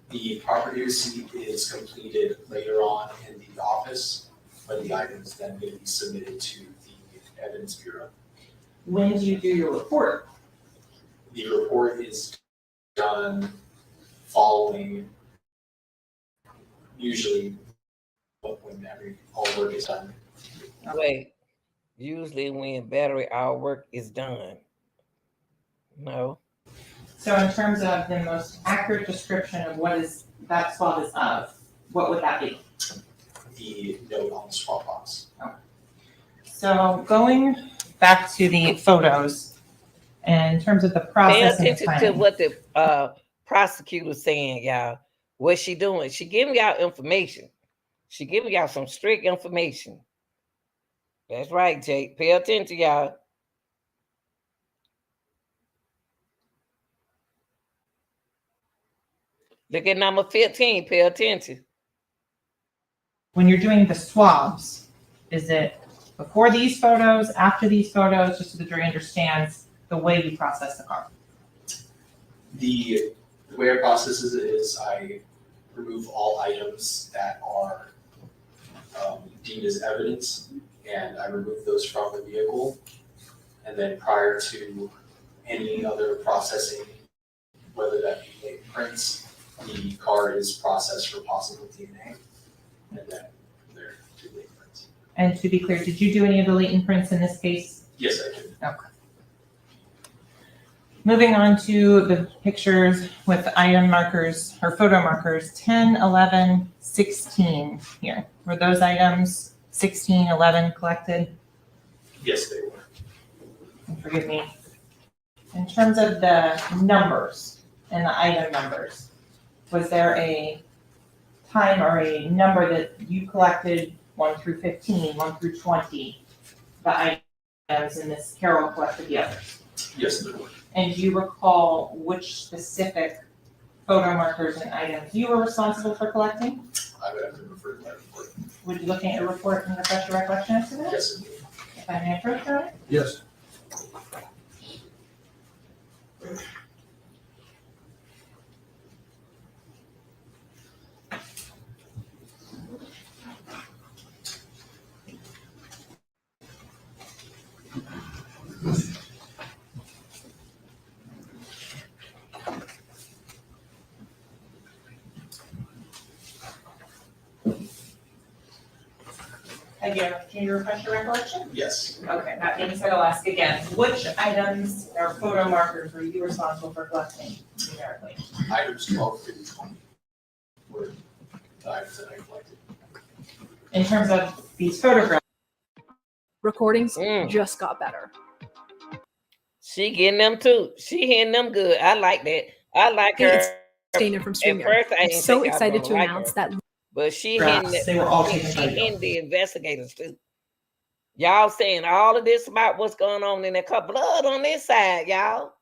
The property receipt is completed later on in the office, when the item is then going to be submitted to the Evidence Bureau. When do you do your report? The report is done following, usually when all work is done. Wait, usually when battery hour work is done. No. So in terms of the most accurate description of what is that swab is of, what would that be? The note on the swab box. So going back to the photos, and in terms of the Pay process and the attention to planning. what the prosecutor's saying, y'all. What's she doing? She giving y'all information. She giving y'all some strict information. That's right, Jake. Pay attention, y'all. Look at number 15. Pay attention. When you're doing the swabs, is it before these photos, after these photos, just so the jury understands the way you process the car? The way I process it is I remove all items that are deemed as evidence, and I remove those from the vehicle. And then prior to any other processing, whether that be latent prints, the car is processed for possible DNA, and then there to latent prints. And to be clear, did you do any of the latent prints in this case? Yes, I did. Okay. Moving on to the pictures with item markers or photo markers 10, 11, 16 here. Were those items 16, 11 collected? Yes, they were. And forgive me. In terms of the numbers and the item numbers, was there a time or a number that you collected 1 through 15, 1 through 20, the items, and Miss Carol collected the others? Yes, there were. And do you recall which specific photo markers and items you were responsible for collecting? I would have to refer to my report. Would you look at your report and refresh your recollection as to that? Yes, indeed. If I may approach that? Yes. Can you refresh your recollection? Yes. Okay, that being said, I'll ask again, which items or photo markers were you responsible for collecting numerically? Items 12 through 20 were the items that I collected. In terms of these photographs, Recordings just got better. She getting them too. She hitting them good. I like that. I like Hey, her. it's Dana from At StreamYard. first, I I'm didn't so think I was excited gonna to like announce her. that But she hitting they were all she taken by you. hitting the investigators too. Y'all saying all of this about what's going on in that car. Blood on this side, y'all.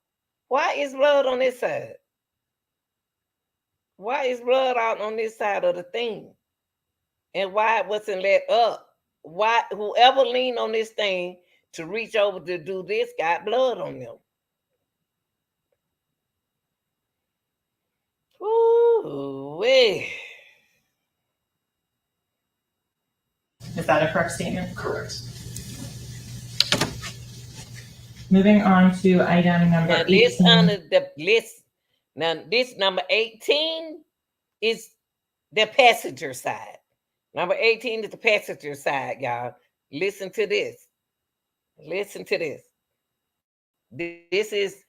Why is blood on this side? Why is blood out on this side of the thing? And why it wasn't let up? Why whoever leaned on this thing to reach over to do this got blood on them? Ooh-wee. Is that a correct statement? Correct. Moving on to item number Now 18. this under the list. Now this number 18 is the passenger side. Number 18 is the passenger side, y'all. Listen to this. Listen to this. This is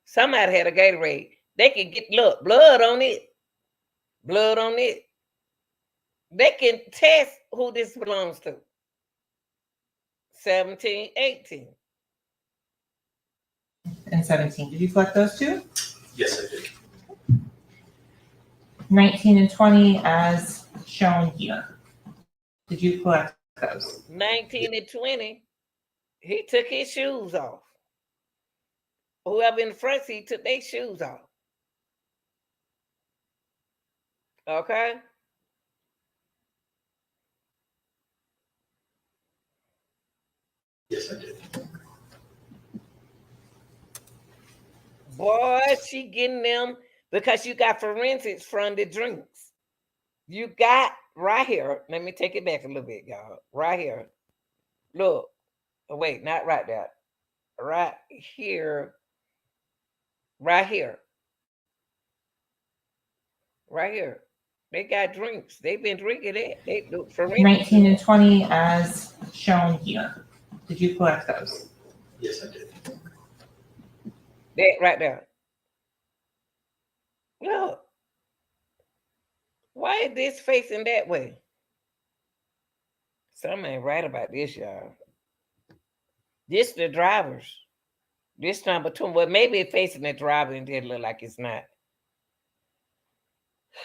somebody had a Gatorade. They can get look blood on it. Blood on it. They can test who this belongs to. 17, 18. And 17. Did you collect those two? Yes, I did. 19 and 20 as shown here. Did you collect those? 19 and 20. He took his shoes off. Whoever in the front seat took their shoes off. Okay? Yes, I did. Boy, she getting them because you got forensics from the drinks. You got right here. Let me take it back a little bit, y'all. Right here. Look. Oh, wait, not right there. Right here. Right here. Right here. They got drinks. They've been drinking it. They do forensics. 19 and 20 as shown here. Did you collect those? Yes, I did. That right there. Look. Why is this facing that way? Something ain't right about this, y'all. This the drivers. This number 2. Well, maybe it's facing the driver and it look like it's not.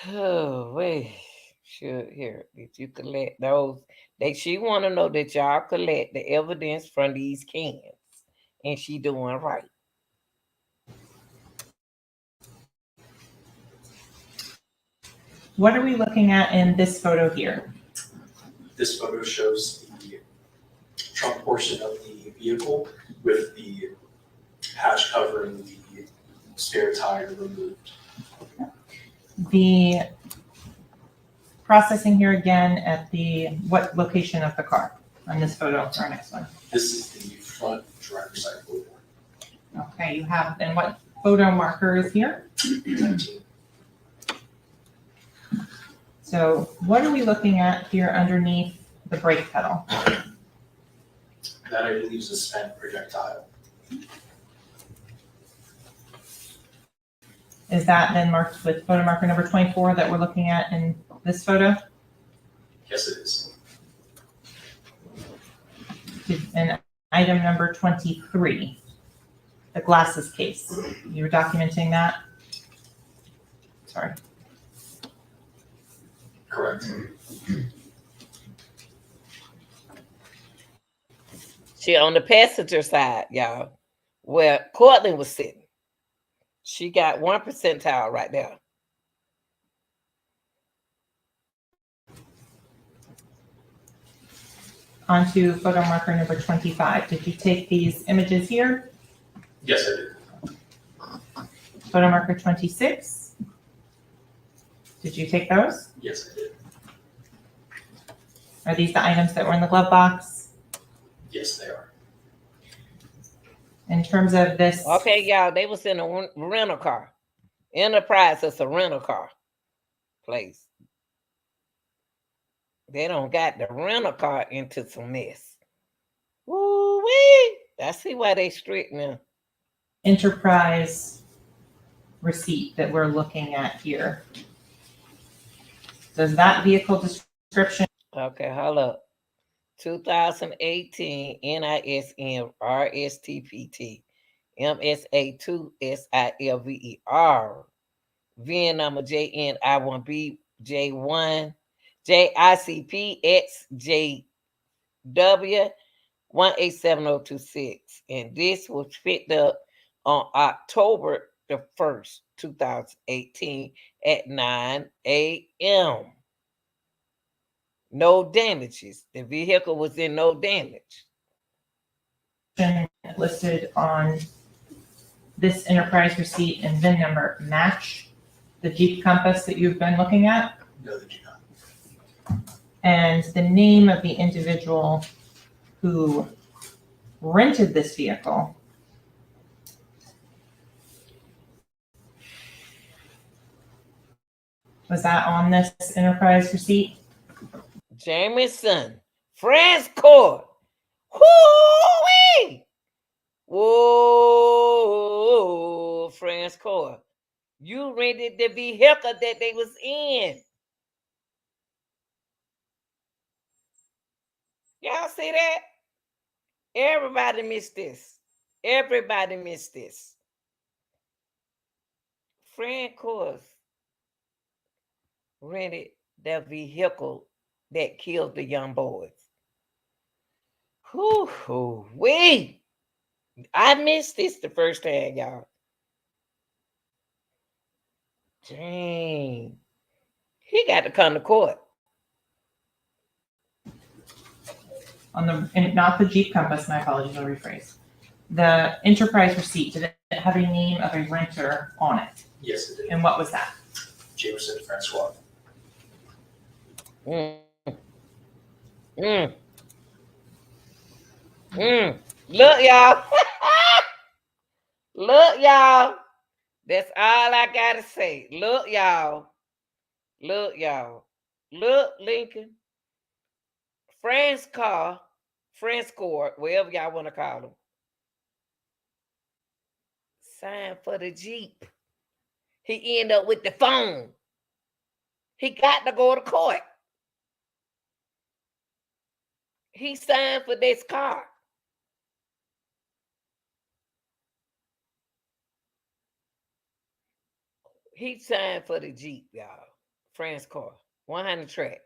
Oh, wait. Sure, here. Did you collect those? She want to know that y'all collect the evidence from these cans. And she doing right. What are we looking at in this photo here? This photo shows the trunk portion of the vehicle with the hatch covering the spare tire removed. The processing here again at what location of the car on this photo, our next one? This is the front driver's side photo. Okay, you have, and what photo marker is here? 19. So what are we looking at here underneath the brake pedal? That I believe is a spent projectile. Is that then marked with photo marker number 24 that we're looking at in this photo? Yes, it is. And item number 23, the glasses case. You were documenting that? Sorry. Correct. She on the passenger side, y'all, where Courtland was sitting. She got 1 percentile right there. On to photo marker number 25. Did you take these images here? Yes, I did. Photo marker 26. Did you take those? Yes, I did. Are these the items that were in the glove box? Yes, they are. In terms of this, Okay, y'all, they was in a rental car. Enterprise is a rental car place. They don't got the rental car into some mess. Woo-wee! I see why they strict now. Enterprise receipt that we're looking at here. Does that vehicle description? Okay, hold up. 2018 NISM RSTPT MSA2 SILVER VIN number JNI1B J1 JICP XJW 1870026, and this was picked up on October the 1st, 2018 at 9 a.m. No damages. The vehicle was in no damage. Listed on this enterprise receipt and VIN number match the Jeep Compass that you've been looking at? No, they do not. And the name of the individual who rented this vehicle was that on this enterprise receipt? Jameson, France Court. Whoo-wee! Whoa, France Court. You rented the vehicle that they was in. Y'all see that? Everybody missed this. Everybody missed this. Fran Course rented the vehicle that killed the young boys. Whoo-wee! I missed this the first time, y'all. Dang. He got to come to court. On the, and not the Jeep Compass, my apologies, I'll rephrase. The enterprise receipt, did it have a name of a renter on it? Yes, it did. And what was that? Jameson Francois. Look, y'all. Look, y'all. That's all I gotta say. Look, y'all. Look, y'all. Look, Lincoln. France car, France court, wherever y'all want to call them. Signed for the Jeep. He ended up with the phone. He got to go to court. He signed for this car. He signed for the Jeep, y'all. France car, 100 track.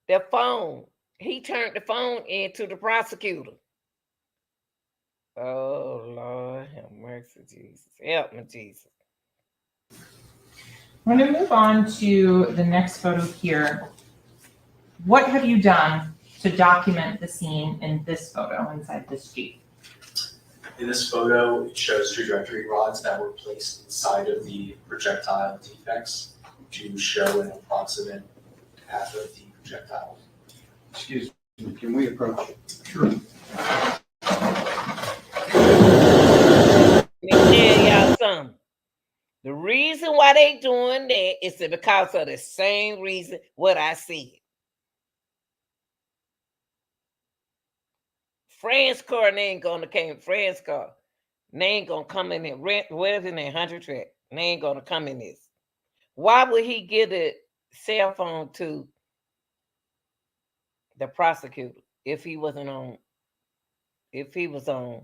The phone. He turned the phone into the prosecutor. Oh, Lord, have mercy, Jesus. Help me, Jesus. I'm going to move on to the next photo here. What have you done to document the scene in this photo inside this Jeep? In this photo, it shows trajectory rods that were placed inside of the projectile defects to show an approximate path of the projectile. Excuse me, can we approach? Sure. Let me tell y'all something. The reason why they doing that is because of the same reason what I said. France car, they ain't gonna came. France car, they ain't gonna come in there. Where's in there? 100 track. They ain't gonna come in this. Why would he give a cell phone to the prosecutor if he wasn't on? If he was on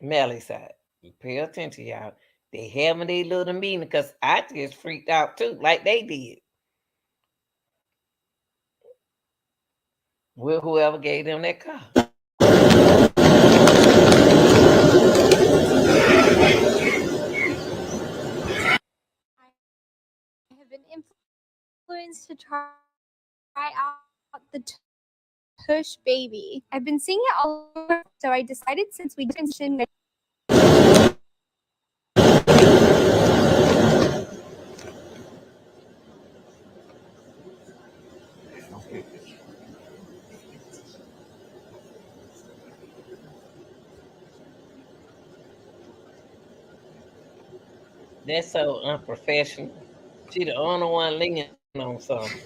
Melly's side? You pay attention, y'all. They having their little meeting because I just freaked out too, like they did. Well, whoever gave them that car. I have been influenced to try out the Tush Baby. I've been seeing it all over, so I decided since we transitioned. That's so unprofessional. She the only one leaning on something.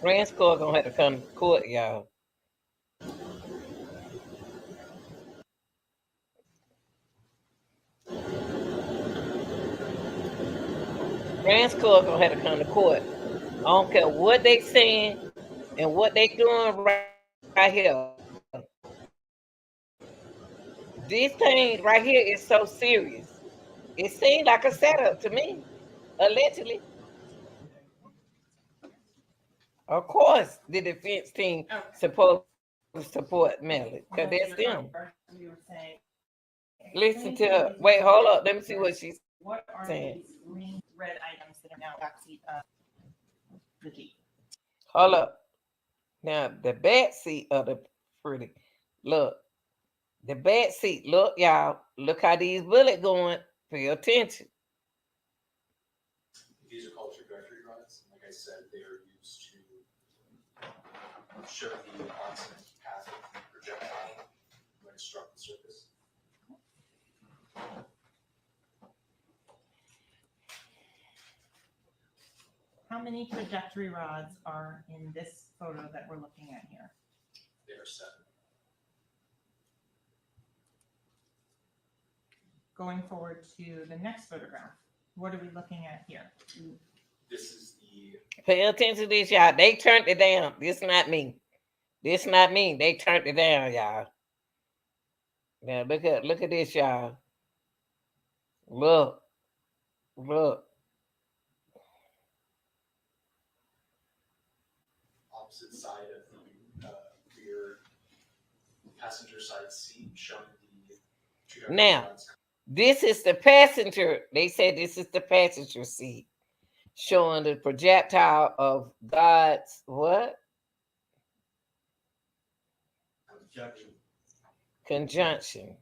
Grand score gonna have to come to court, y'all. Grand score gonna have to come to court. I don't care what they saying and what they doing right here. This thing right here is so serious. It seemed like a setup to me, allegedly. Of course, the defense team supposed to support Melly because that's them. You were saying, Listen to her. Wait, hold up. Let me see what she's what are saying. these green red items that are now backseat of the Jeep? Hold up. Now the back seat of the pretty. Look, the back seat. Look, y'all. Look how these bullets going. Pay attention. These are called trajectory rods. Like I said, they are used to show the approximate path of the projectile when it struck the surface. How many trajectory rods are in this photo that we're looking at here? They are 7. Going forward to the next photograph, what are we looking at here? This is the Pay attention to this, y'all. They turned it down. This not me. This not me. They turned it down, y'all. Now look at this, y'all. Look. opposite side of the rear passenger side seat, showing the trajectory Now, rods. this is the passenger. They said this is the passenger seat, showing the projectile of God's what? Conjunction.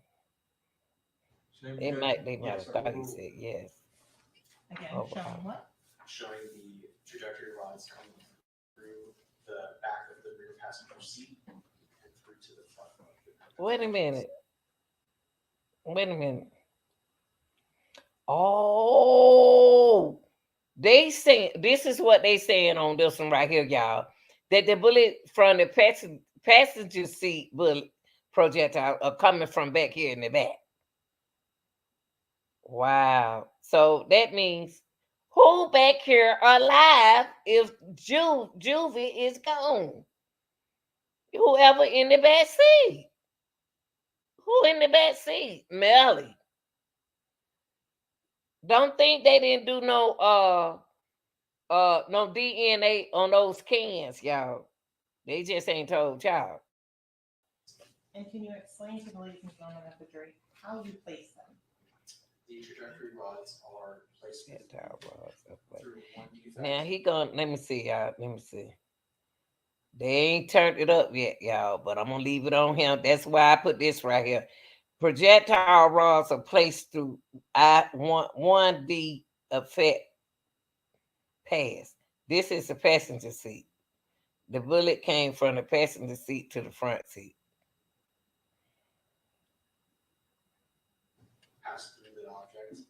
They might have thought he said yes. Again, Oh, showing wow. what? Showing the trajectory rods coming through the back of the rear passenger seat and through to the front of the Wait a minute. Oh, they say this is what they saying on this one right here, y'all. That the bullet from the passenger seat bullet projectile are coming from back here in the back. Wow. So that means who back here alive if Juvie is gone? Whoever in the back seat. Who in the back seat? Melly. Don't think they didn't do no DNA on those cans, y'all. They just ain't told y'all. And can you explain to the ladies and gentlemen of the jury how you place them? The trajectory rods are placed through one defect. Now he gonna let me see, y'all. Let me see. They ain't turned it up yet, y'all, but I'm gonna leave it on him. That's why I put this right here. Projectile rods are placed through one D effect pass. This is the passenger seat. The bullet came from the passenger seat to the front seat. Pass through the object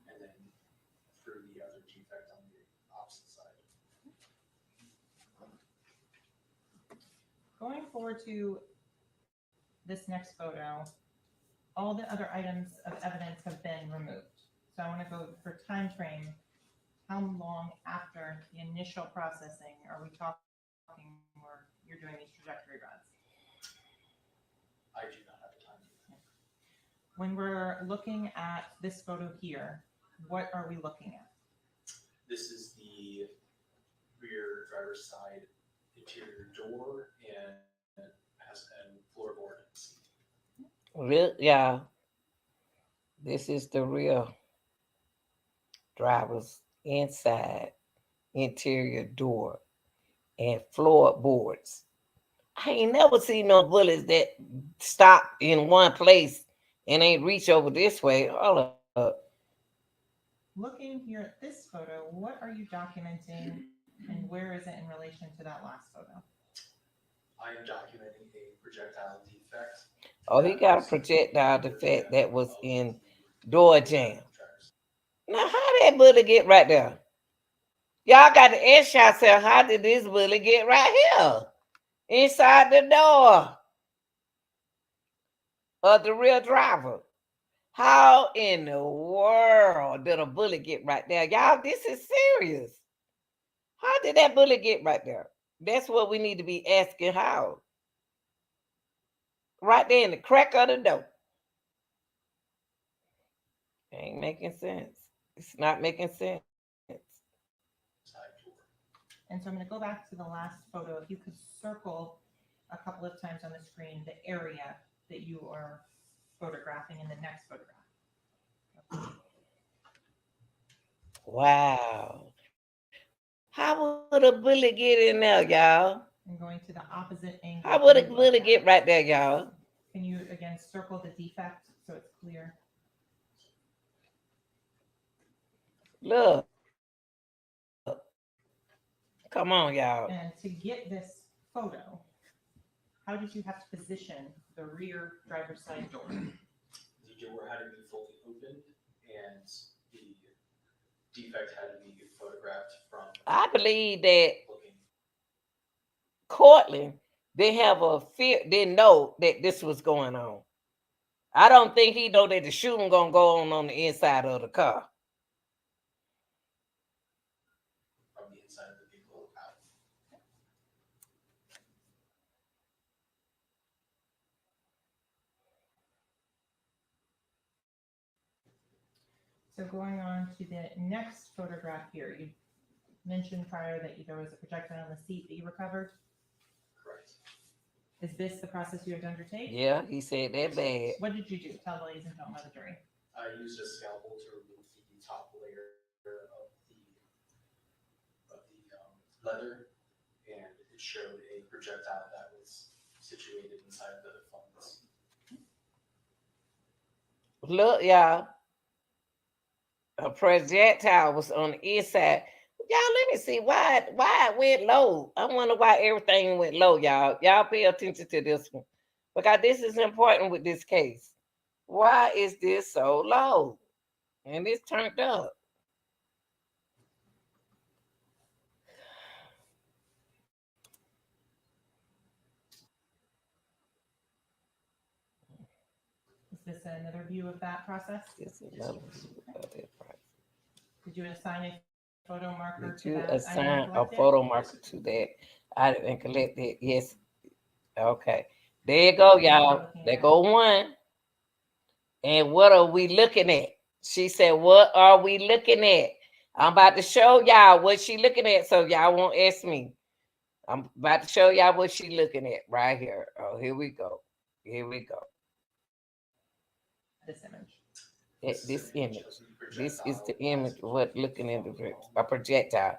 and then through the other defect on the opposite side. Going forward to this next photo, all the other items of evidence have been removed. So I want to go for time frame. How long after the initial processing are we talking where you're doing these trajectory rods? I do not have a time. When we're looking at this photo here, what are we looking at? This is the rear driver's side interior door and has a floorboard seat. Yeah, this is the real driver's inside interior door and floorboards. I ain't never seen no bullets that stop in one place and ain't reach over this way. Hold up. Looking here at this photo, what are you documenting And where is it in relation to that last photo? I am documenting a projectile defect. Oh, he got a projectile defect that was in door jam. Now, how that bullet get right there? Y'all got to ask yourself, how did this bullet get right here? Inside the door of the real driver. How in the world did a bullet get right there? Y'all, this is serious. How did that bullet get right there? That's what we need to be asking. How? Right there in the crack of the door. Ain't making sense. It's not making sense. And so I'm going to go back to the last photo. If you could circle a couple of times on the screen the area that you are photographing in the next photograph. Wow. How would a bullet get in there, y'all? And going to the opposite angle. How would a bullet get right there, y'all? Can you again circle the defect so it's clear? Look. Come on, y'all. And to get this photo, how did you have to position the rear driver's side door? The door had to be fully opened and the defect had to be photographed from. I believe that looking. Cortland didn't have a fear, didn't know that this was going on. I don't think he know that the shooting gonna go on the inside of the car. From the inside of the vehicle out. So going on to the next photograph here, you mentioned prior that there was a projectile on the seat that you recovered. Correct. Is this the process you have to undertake? Yeah, he said that bad. What did you do? Tell the ladies and gentlemen of the jury. I used a scalpel to remove the top layer of the leather, and it showed a projectile that was situated inside the fungus. Look, y'all. A projectile was on the inside. Y'all, let me see why it went low. I wonder why everything went low, y'all. Y'all pay attention to this one. Because this is important with this case. Why is this so low? And it's turned up. Is this another view of that process? It's another view of that process. Did you assign a photo marker Did to you that? assign a photo marker to that? I didn't collect it. Yes. Okay. There you go, y'all. There go one. And what are we looking at? She said, what are we looking at? I'm about to show y'all what she looking at, so y'all won't ask me. I'm about to show y'all what she looking at right here. Oh, here we go. Here we go. This image. This image. This is the image of what looking at a projectile.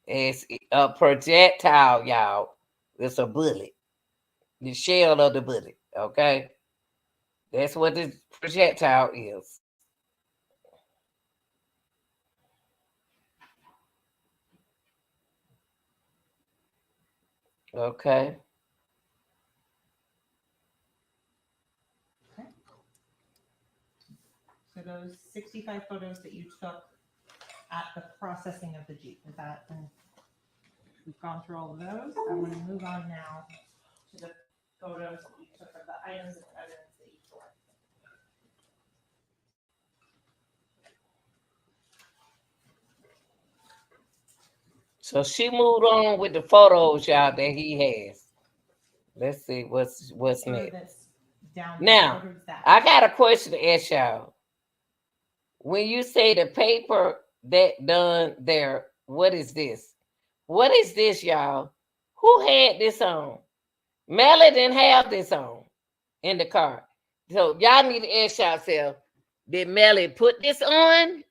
It's a projectile, y'all. It's a bullet. The shell of the bullet. Okay. That's what this projectile is. Okay. So those 65 photos that you took at the processing of the Jeep, is that, and we've gone through all of those. I'm going to move on now to the photos that you took of the items and evidence that you collected. So she moved on with the photos, y'all, that he has. Let's see what's next. Now, I got a question to ask y'all. When you say the paper that done there, what is this? What is this, y'all? Who had this on? Melly didn't have this on in the car. So y'all need to ask yourself, did Melly put this on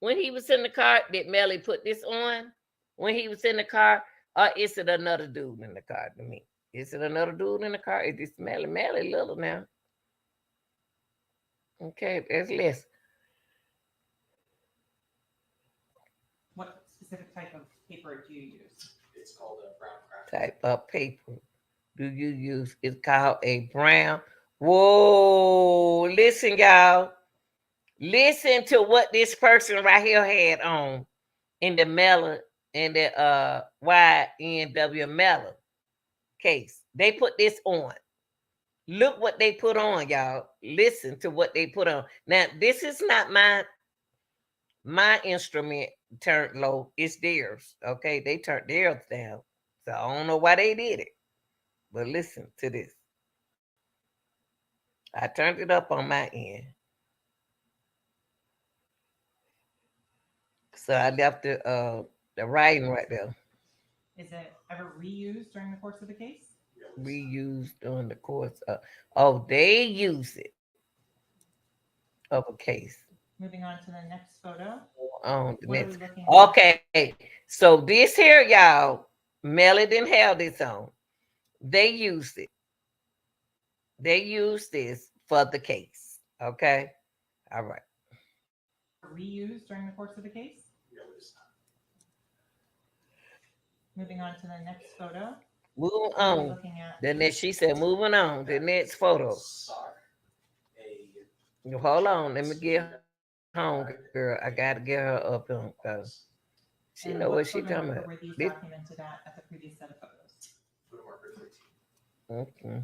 when he was in the car? Did Melly put this on when he was in the car? Or is it another dude in the car to me? Is it another dude in the car? Is this Melly? Melly little now. Okay, there's less. What specific type of paper do you use? It's called a brown craft. Type of paper do you use? It's called a brown. Whoa, listen, y'all. Listen to what this person right here had on in the Melly, in the YNW Melly case. They put this on. Look what they put on, y'all. Listen to what they put on. Now, this is not my instrument turned low. It's theirs. Okay, they turned theirs down. So I don't know why they did it. But listen to this. I turned it up on my end. So I left the writing right there. Is it ever reused during the course of the case? Reused during the course of they use it of a case. Moving on to the next photo. On the What are next. we looking at? Okay, so this here, y'all, Melly didn't have this on. They used it. They used this for the case. Okay, all right. Reused during the course of the case. No, it's not. Moving on to the next photo. Moving What are we on. looking at? The next, she said, moving on. The next photo. Sock, a Hold on, let me get home, girl. I gotta get her up on. She And know what she photo talking marker about. were these This- documented at the previous set of photos? photo marker 13. Okay.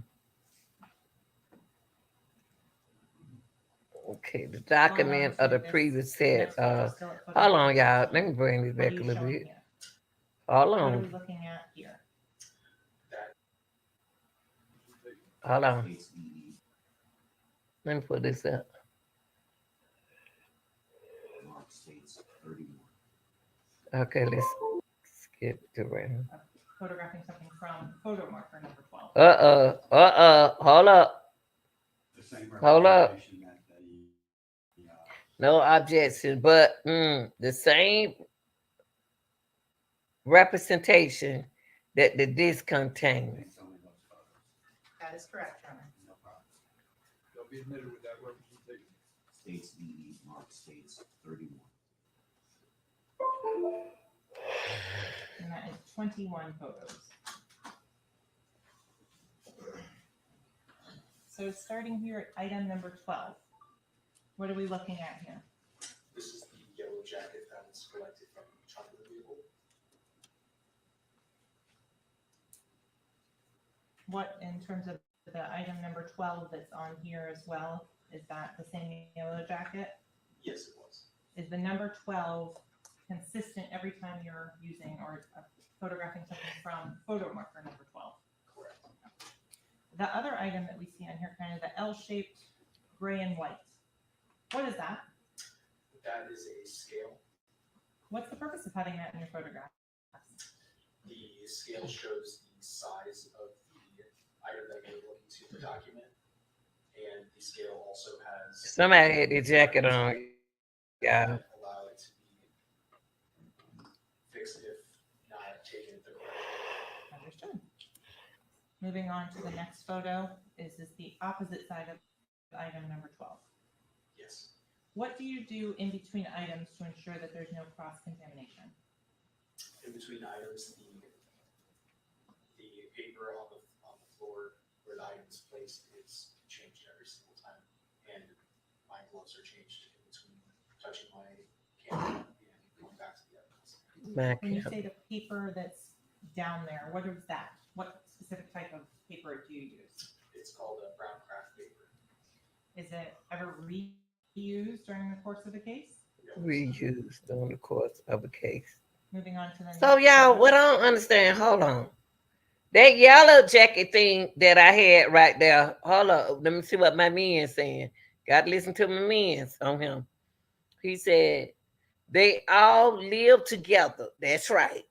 Okay, the document of the previous set. Hold on, y'all. Let me bring this What are back a you little showing bit. here? Hold What are we on. looking at here? Hold on. Let me put this up. Okay, let's skip to right here. Photographing something from photo marker number 12. Hold up. The same Hold up. representation that the, No objection, but the same representation that the disc contains. it's only those photos. That is correct, Your Honor. No problem. They'll be admitted with that representation. States mark states 31. And that is 21 photos. So starting here at item number 12, what are we looking at here? This is the yellow jacket that was collected from the trunk of the vehicle. What, in terms of the item number 12 that's on here as well, is that the same yellow jacket? Yes, it was. Is the number 12 consistent every time you're using or photographing something from photo marker number 12? Correct. The other item that we see on here, kind of the L-shaped gray and white. What is that? That is a scale. What's the purpose of having that in your photographs? The scale shows the size of the item that you're looking to document. And the scale also has. Somebody had their jacket on. Yeah. Allow it to be fixed if not taken at the correct. Understood. Moving on to the next photo, is this the opposite side of item number 12? Yes. What do you do in between items to ensure that there's no cross-contamination? In between items, the paper on the floor where the item is placed is changed every single time. And my gloves are changed in between touching my camera and going back to the evidence. When you say the paper that's down there, what is that? What specific type of paper do you use? It's called a brown craft paper. Is it ever reused during the course of the case? Reused during the course of a case. Moving on to the So next y'all, photo. what I don't understand, hold on. That yellow jacket thing that I had right there, hold up, let me see what my man's saying. Got to listen to my man's on him. He said, they all live together. That's right.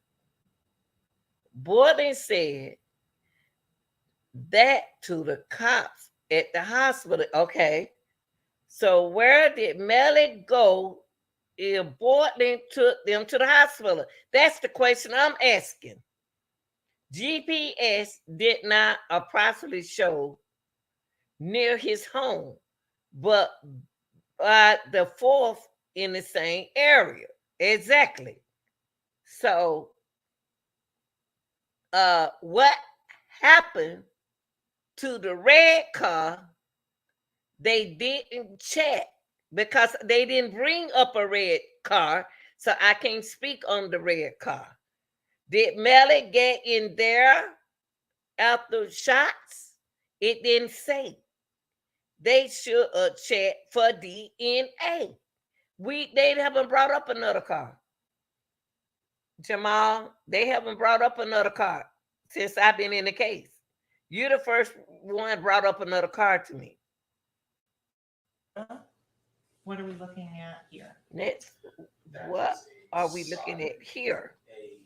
Borden said that to the cops at the hospital. Okay. So where did Melly go if Borden took them to the hospital? That's the question I'm asking. GPS did not approximately show near his home, but the fourth in the same area. Exactly. So what happened to the red car, they didn't check because they didn't bring up a red car, so I can't speak on the red car. Did Melly get in there after shots? It didn't say. They should check for DNA. They haven't brought up another car. Jamal, they haven't brought up another car since I've been in the case. You're the first one brought up another car to me. What are we looking at here? Next, That what is a are we looking at here? A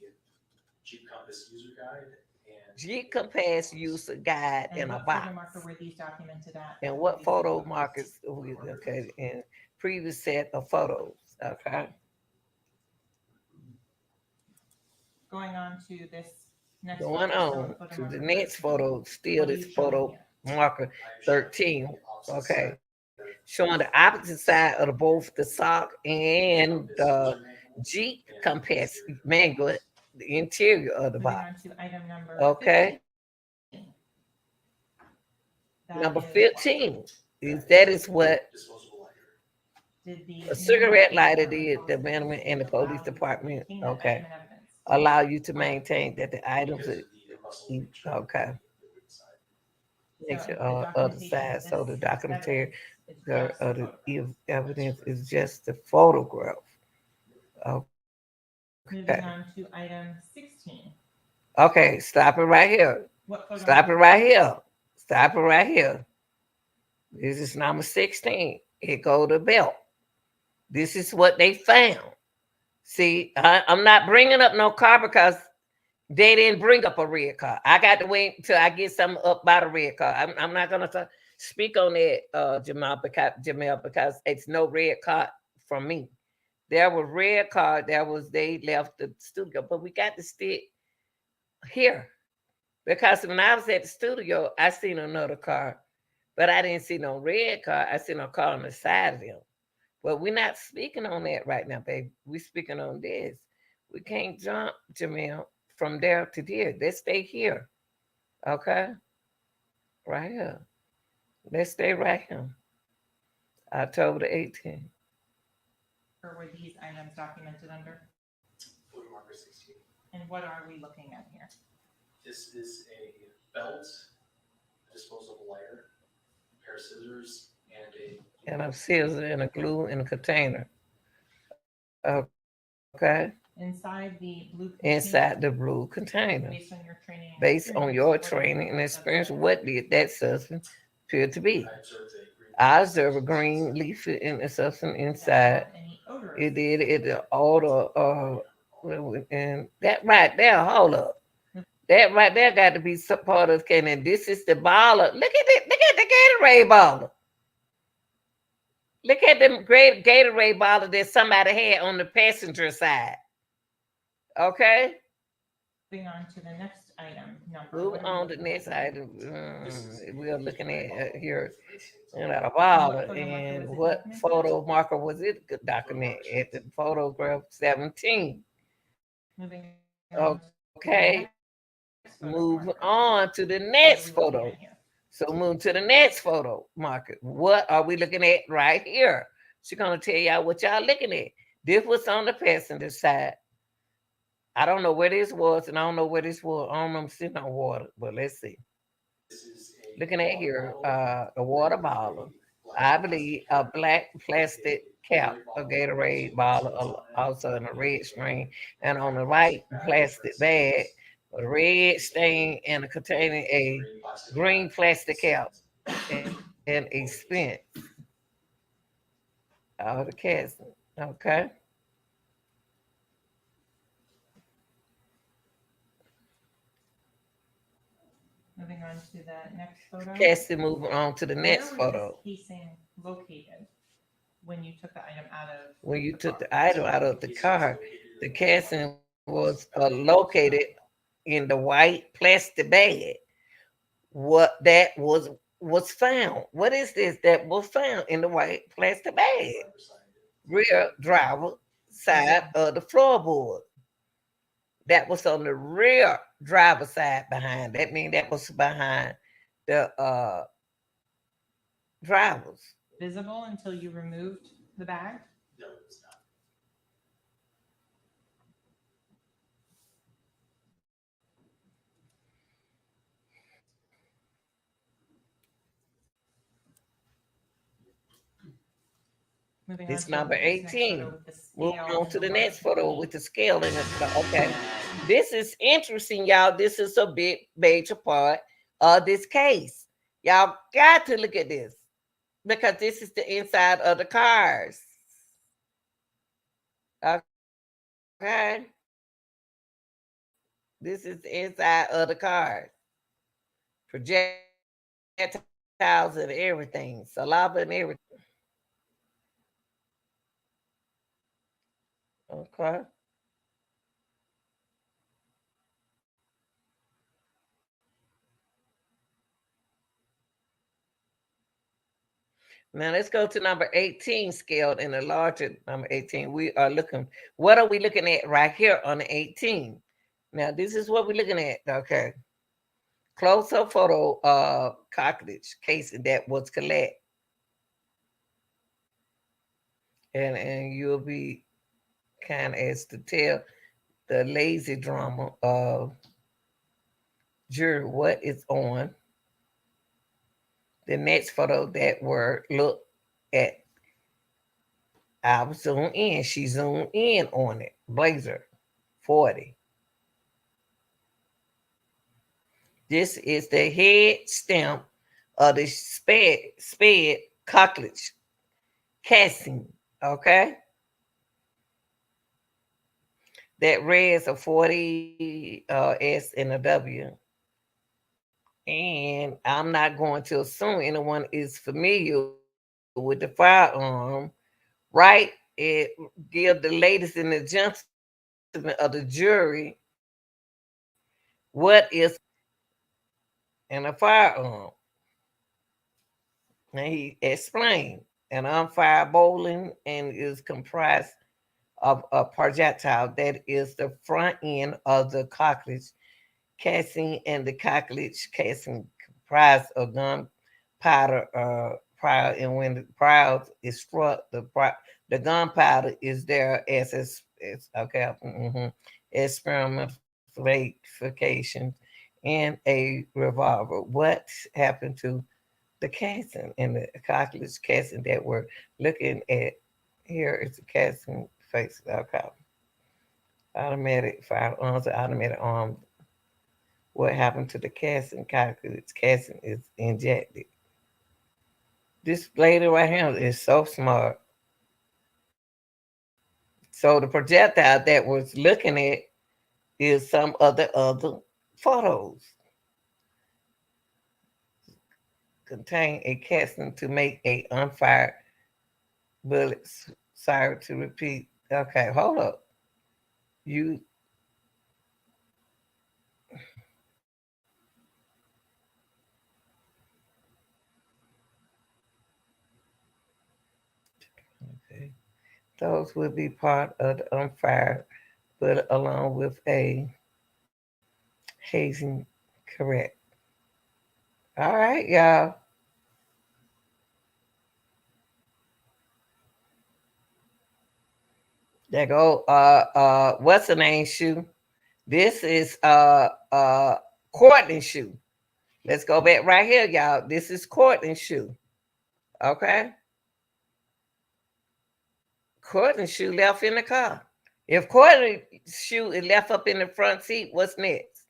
Jeep Compass user guide and Jeep Compass user guide And in a what photo box. marker were these documented at? And what photo markers? Okay, and previous set of photos. Okay. Going on to this next. Going photo, on photo to marker the next 13. photo, still What are this you showing photo here? marker I am 13. showing the opposite Okay. side Showing the opposite side of both the sock and of this the user manual Jeep and Compass exterior. manual, the interior of the Moving box. on to item number. Okay. 15. That Number is what? 15 is what Disposable lighter. Did the a cigarette lighter department did, the policy management and the allow police you to department, maintain that okay, item in evidence? allow you to maintain that the items Because are of the muscle feature okay. on the wing side. Next So to the other documentation side. of So the this documentary, evidence is the just a photograph. evidence is just the photograph. Moving Okay. on to item 16. Okay, stop it right here. What photo Stop it marker? right here. Stop it right here. This is number 16. It go to belt. This is what they found. See, I'm not bringing up no car because they didn't bring up a red car. I got to wait until I get something up by the red car. I'm not going to speak on that, Jamel, because it's no red car from me. There was red car. They left the studio, but we got to stick here because when I was at the studio, I seen another car, but I didn't see no red car. I seen a car on the side of them. But we're not speaking on that right now, baby. We're speaking on this. We can't jump, Jamel, from there to there. Let's stay here. Okay? Right here. Let's stay right here. October 18th. Or were these items documented under? Photo marker 16. And what are we looking at here? This is a belt, disposable lighter, a pair of scissors, and And a scissor and a glue and a container. Okay? Inside the blue container, Inside the blue container. based on your training and Based on experience, your what training and did experience, that what did that substance appear to be? I observed a green. I observed a green leafy in the substance have inside. any odor? It did it all and that right there, hold up. That right there got to be some part of the can. And this is the baller. Look at it, look at the Gatorade baller. Look at the great Gatorade bottle that somebody had on the passenger side. Okay? Moving on to the next item. Number. Move What are we on to the looking next at? item. We're looking at here in a What bottle. photo marker And was it what documented? photo marker was it document at the photograph 17? Moving on. Okay. To the next photo Move marker. on to the What are next we looking photo. at here? So move to the next photo marker. What are we looking at right here? She's gonna tell y'all what y'all looking at. This was on the passenger side. I don't know where this was, and I don't know where this was. I don't remember sitting on water, but let's see. Looking at here, a water bottle. I believe a black plastic cap, a Gatorade bottle, also in a red string, and on the right plastic bag, a red stain and a containing a green plastic cap and a spent. All the casting. Okay. Moving on to the next photo. Casting, moving on to the next Where was photo. this casing located when you took the item out of? When you took car? the item out of the car, the casting was located in the white plastic bag. What that was found? What is this that was found in the white plastic bag? Rear driver side of the floorboard. That was on the rear driver's side behind. That means that was behind the drivers. Visible until you removed the bag? No, it's not. Moving This on to number this next 18. photo with the Moving scale on and to the large next photo body. with the scale in it. Okay. This is interesting, y'all. This is a big major part of this case. Y'all got to look at this because this is the inside of the cars. Okay. This is the inside of the cars. Projectiles and everything. Saliva and everything. Okay. Now let's go to number 18, scaled in a larger number 18. We are looking, what are we looking at right here on the 18? Now this is what we're looking at. Okay. Close-up photo cartilage casing that was collected. And you'll be kind of as to tell the lazy drama of jury what is on. The next photo that were look at, I was zoomed in. She zoomed in on it. Blazer 40. This is the head stamp of the sped cartilage casing. Okay. That reads a 40 S and a W. And I'm not going to assume anyone is familiar with the firearm, right? It give the ladies and the gentlemen of the jury what is in a firearm. And he explained an unfired bowling and is comprised of a projectile that is the front end of the cartilage casing, and the cartilage casing comprised of gunpowder prior, and when the prior is struck, the gunpowder is there as okay, experimentification in a revolver. What happened to the casing and the cartilage casing that we're looking at here? Is the casing face, okay, automatic firearms, automatic arms. What happened to the casing? Cartilage casing is injected. This lady right here is so smart. So the projectile that was looking at is some of the other photos contain a casing to make a unfired bullet. Sorry to repeat. Okay, hold up. You okay. Those would be part of the unfired bullet along with a hazing, correct. All right, y'all. There go what's the name shoe? This is Courtney shoe. Let's go back right here, y'all. This is Courtney shoe. Okay. Courtney shoe left in the car. If Courtney shoe is left up in the front seat, what's next?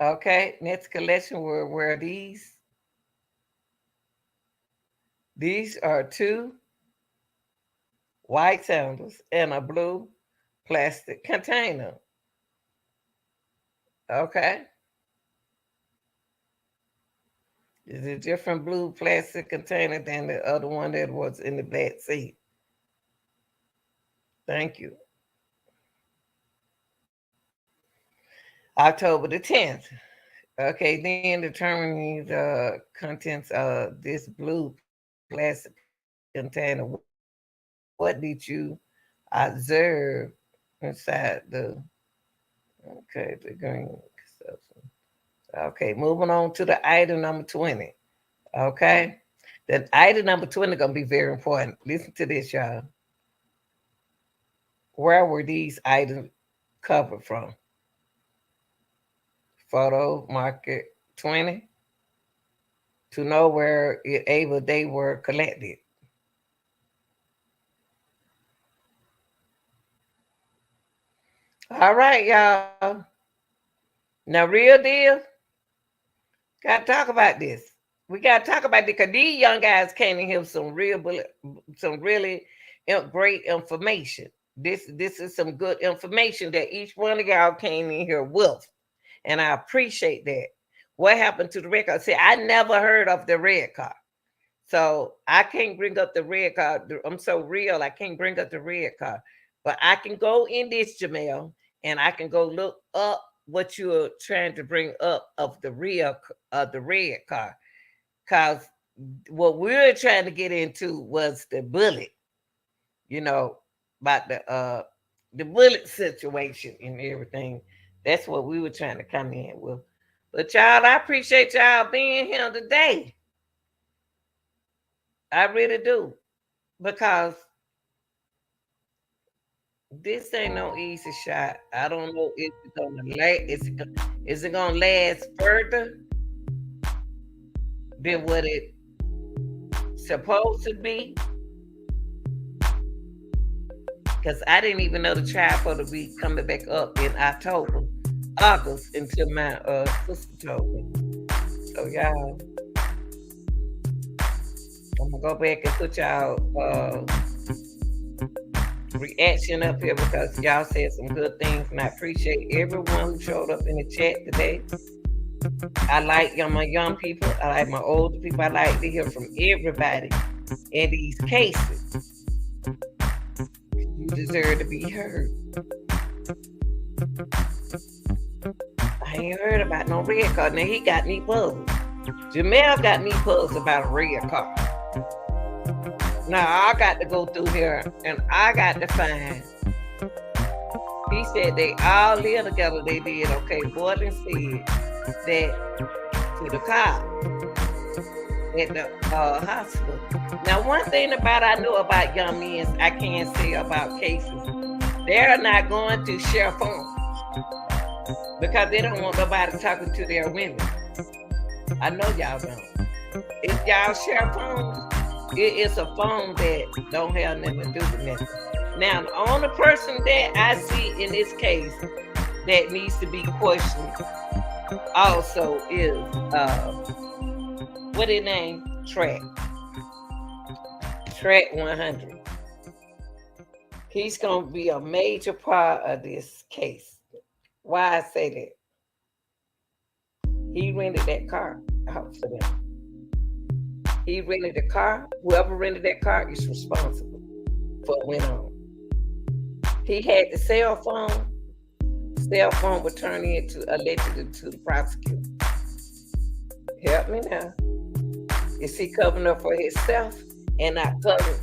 Okay, next collection were these. These are two white sandals and a blue plastic container. Okay. It's a different blue plastic container than the other one that was in the back seat. Thank you. October the 10th. Okay, then determining the contents of this blue plastic container. What did you observed inside the green substance. Okay, moving on to the item number 20. Okay. The item number 20 gonna be very important. Listen to this, y'all. Where were these items covered from? Photo market 20. To know where they were collected. All right, y'all. Now, real deal. Got to talk about this. We got to talk about this because these young guys came in here with some really great information. This is some good information that each one of y'all came in here with, and I appreciate that. What happened to the red car? See, I never heard of the red car, so I can't bring up the red car. I'm so real, I can't bring up the red car, but I can go in this, Jamel, and I can go look up what you're trying to bring up of the red car, because what we're trying to get into was the bullet, about the bullet situation and everything. That's what we were trying to come in with. But y'all, I appreciate y'all being here today. I really do, because this ain't no easy shot. I don't know if it's gonna last. Is it gonna last further than what it's supposed to be? Because I didn't even know the trial for to be coming back up in August, until my sister told me. So y'all, I'm gonna go back and put y'all reaction up here because y'all said some good things, and I appreciate everyone who showed up in the chat today. I like my young people. I like my older people. I like to hear from everybody in these cases. You deserve to be heard. I ain't heard about no red car. Now he got me puzzled. Jamel got me puzzled about a red car. Now I got to go through here and I got to find. He said they all live together. They did. Okay, Borden said that to the cop at the hospital. Now, one thing I know about young men, I can't say about cases. They're not going to share phones because they don't want nobody talking to their women. I know y'all don't. If y'all share phones, it is a phone that don't have nothing to do with nothing. Now, the only person that I see in this case that needs to be questioned also is what his name? Track 100. He's gonna be a major part of this case. Why I say that? He rented that car out for them. He rented the car. Whoever rented that car is responsible for what went on. He had the cell phone. Cell phone was turned into allegedly to the prosecutor. Help me now. Is he covering up for himself and not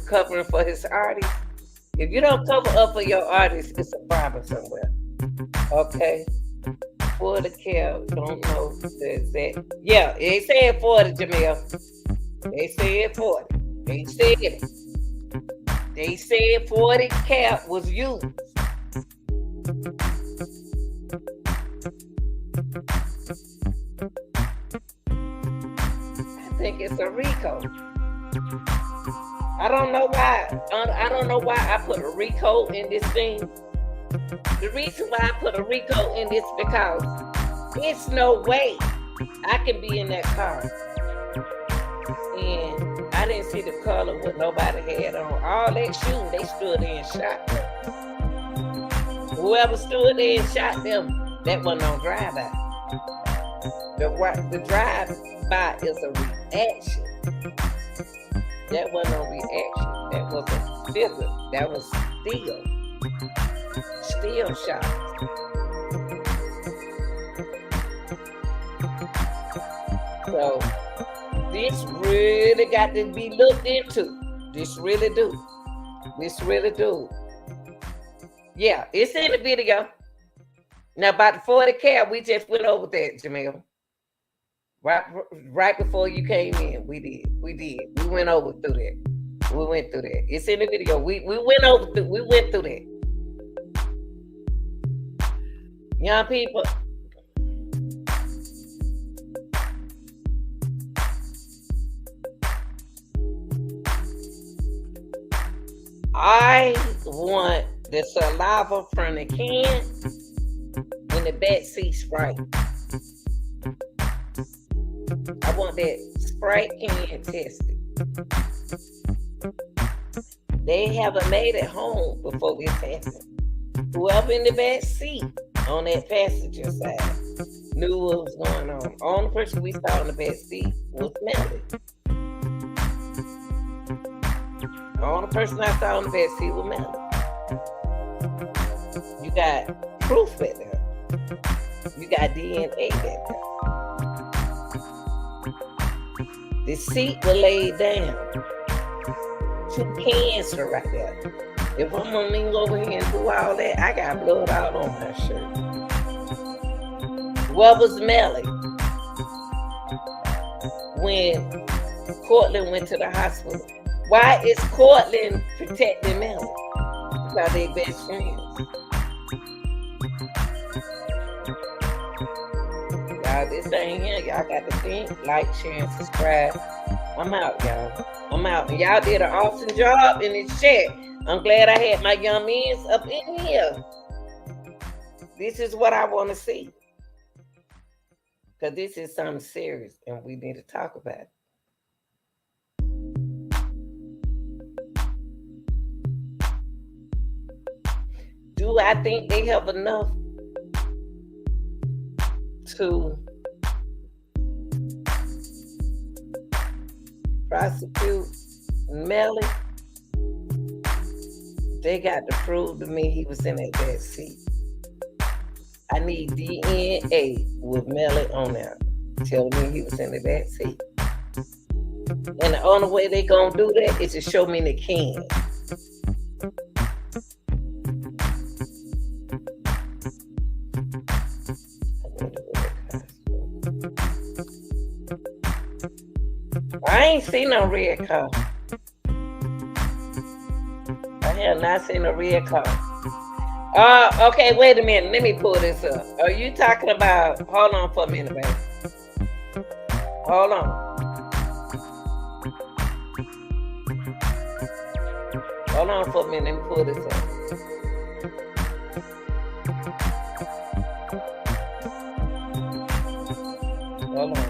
covering for his artist? If you don't cover up for your artist, it's a problem somewhere. Okay? 40 cal, don't know the exact. Yeah, they said 40, Jamil. They said 40. They said it. They said 40 cal was used. I think it's a RICO. I don't know why. I don't know why I put a RICO in this thing. The reason why I put a RICO in this because it's no way I can be in that car. And I didn't see the color what nobody had on. All that shooting, they stood there and shot them. Whoever stood there and shot them, that wasn't on drive-by. The drive-by is a reaction. That wasn't no reaction. That was a figure. That was still shot. So this really got to be looked into. This really do. Yeah, it's in the video. Now about the 40 cal, we just went over that, Jamil. Right before you came in, we did. We went over through that. We went through that. It's in the video. We went through that. Young people. I want the saliva from the can in the back seat Sprite. I want that Sprite can tested. They haven't made it home before this happened. Whoever in the back seat on that passenger side knew what was going on. The only person we saw in the back seat was Melly. The only person I saw in the back seat was Melly. You got proof back there. You got DNA back there. The seat was laid down. 2 cans are right there. If I'm gonna lean over here and do all that, I got blood out on my shirt. What was Melly when Cortland went to the hospital? Why is Cortland protecting Melly? Because they best friends. Y'all, this thing here, y'all got to think, like, share, and subscribe. I'm out, y'all. I'm out. And y'all did an awesome job in this chat. I'm glad I had my young men up in here. This is what I want to see. Because this is something serious and we need to talk about it. Do I think they have enough to prosecute Melly? They got to prove to me he was in that back seat. I need DNA with Melly on there telling me he was in the back seat. And the only way they gonna do that is to show me the can. I ain't seen no red car. I have not seen a red car. Okay, wait a minute. Let me pull this up. Are you talking about, hold on for a minute, baby. Hold on. Hold on for a minute. Let me pull this up. Hold on.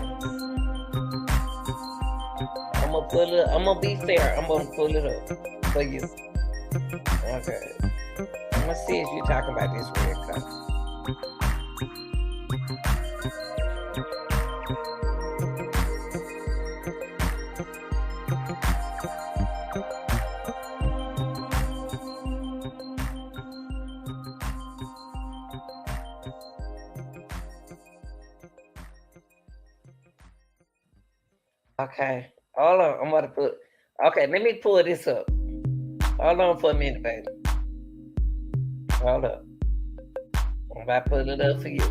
I'm gonna pull it up. I'm gonna be fair. I'm gonna pull it up for you. Okay. I'm gonna see if you're talking about this red car. Okay. Hold on. I'm gonna put. Okay, let me pull this up. Hold on for a minute, baby. Hold up. I'm about to put it up for you.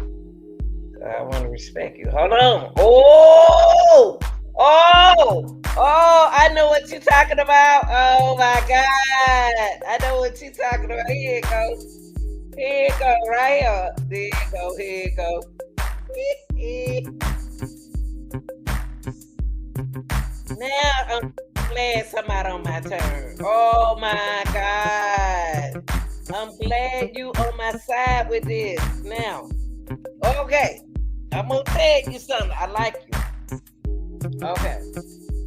I want to respect you. Hold on. Oh! I know what you're talking about. Oh my God. I know what you're talking about. Here it goes. Here it goes. Right here. There you go. Here it goes. Now I'm glad somebody on my turn. Oh my God. I'm glad you on my side with this. Now, okay. I'm gonna tell you something. I like you. Okay.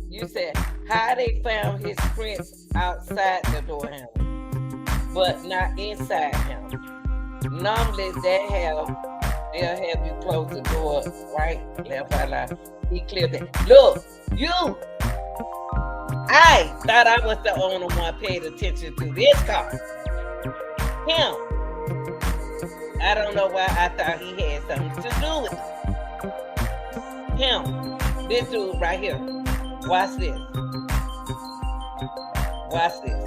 You said how they found his prints outside the door handle, but not inside him. Normally they'll have you close the door, right, left, right. He cleared it. Look, you. I thought I was the only one paying attention to this car. Him. I don't know why I thought he had something to do with it. Him. This dude right here. Watch this. Watch this.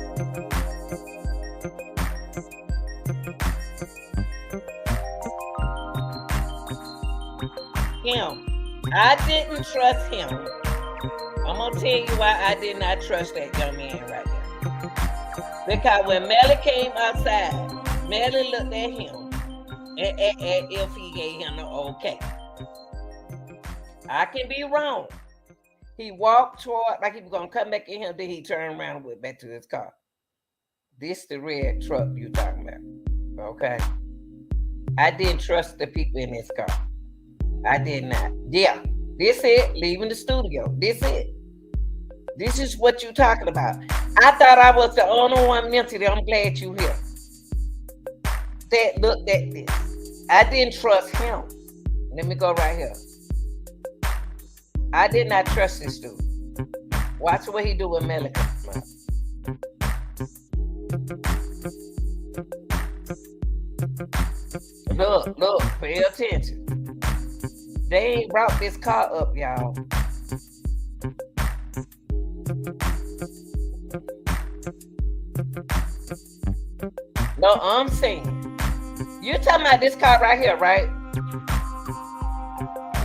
him. I didn't trust him. I'm gonna tell you why I did not trust that young man right now. Because when Melly came outside, Melly looked at him and if he gave him the okay. I can be wrong. He walked toward like he was gonna come back in here, then he turned around and went back to his car. This the red truck you talking about. Okay. I didn't trust the people in this car. I did not. Yeah. This it. Leaving the studio. This it. This is what you talking about. I thought I was the only one mentally. I'm glad you here. That looked at this. I didn't trust him. Let me go right here. I did not trust this dude. Watch what he do with Melly. Look, pay attention. They ain't brought this car up, y'all. No, I'm saying, you're talking about this car right here, right?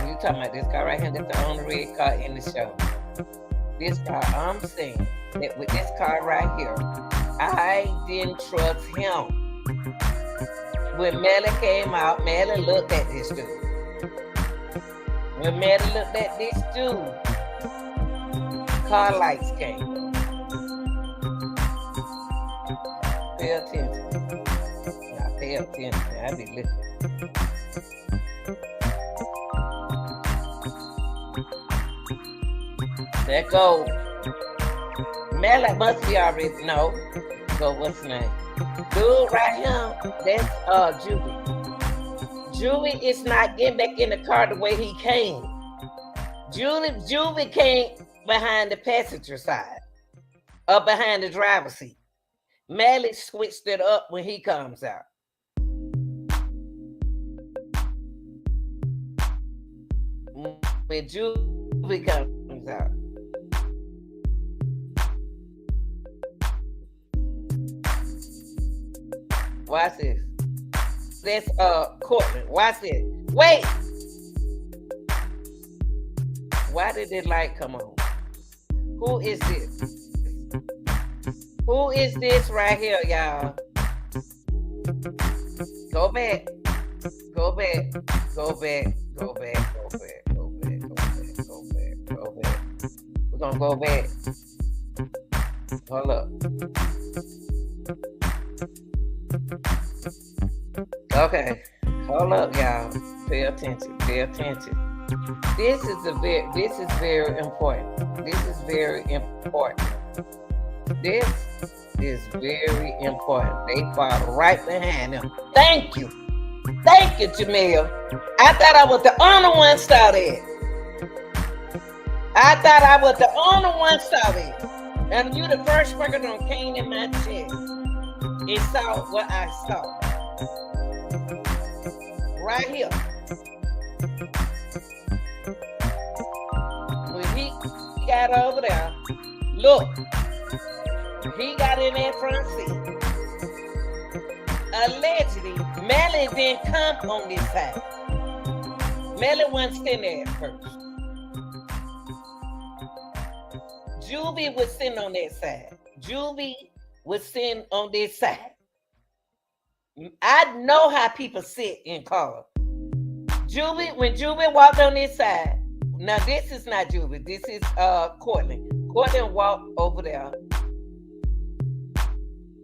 You're talking about this car right here. That's the only red car in the show. This car, I'm saying that with this car right here, I didn't trust him. When Melly came out, Melly looked at this dude. When Melly looked at this dude, car lights came on. Pay attention. Now pay attention. I be listening. There go. Melly must be already know. So what's his name? Dude right here, that's Juvie. Juvie is not getting back in the car the way he came. Juvie came behind the passenger side, up behind the driver's seat. Melly switched it up when he comes out. When Juvie comes out. Watch this. That's Courtland. Watch this. Wait. Why did the light come on? Who is this? Who is this right here, y'all? Go back. Go back. Go back. Go back. Go back. Go back. Go back. Go back. Go back. We're gonna go back. Hold up. Okay, hold up, y'all. Pay attention. Pay attention. This is very important. This is very important. This is very important. They follow right behind him. Thank you. Thank you, Jamil. I thought I was the only one saw that. I thought I was the only one saw that. And you the first person that came in my chair and saw what I saw. Right here. When he got over there, look, he got in that front seat. Allegedly, Melly didn't come on this side. Melly wasn't sitting there at first. Juvie was sitting on that side. Juvie was sitting on this side. I know how people sit in cars. Juvie, when Juvie walked on this side, now this is not Juvie, this is Courtland. Courtland walked over there.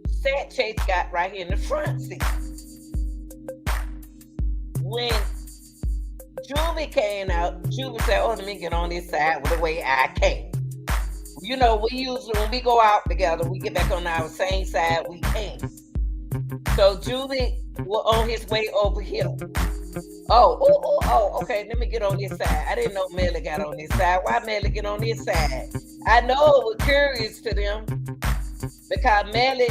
Sat Chase got right here in the front seat. When Juvie came out, Juvie said, oh, let me get on this side with the way I came. You know, we usually, when we go out together, we get back on our same side we came. So Juvie was on his way over here. Oh, okay, let me get on this side. I didn't know Melly got on this side. Why Melly get on this side? I know it was curious to them because Melly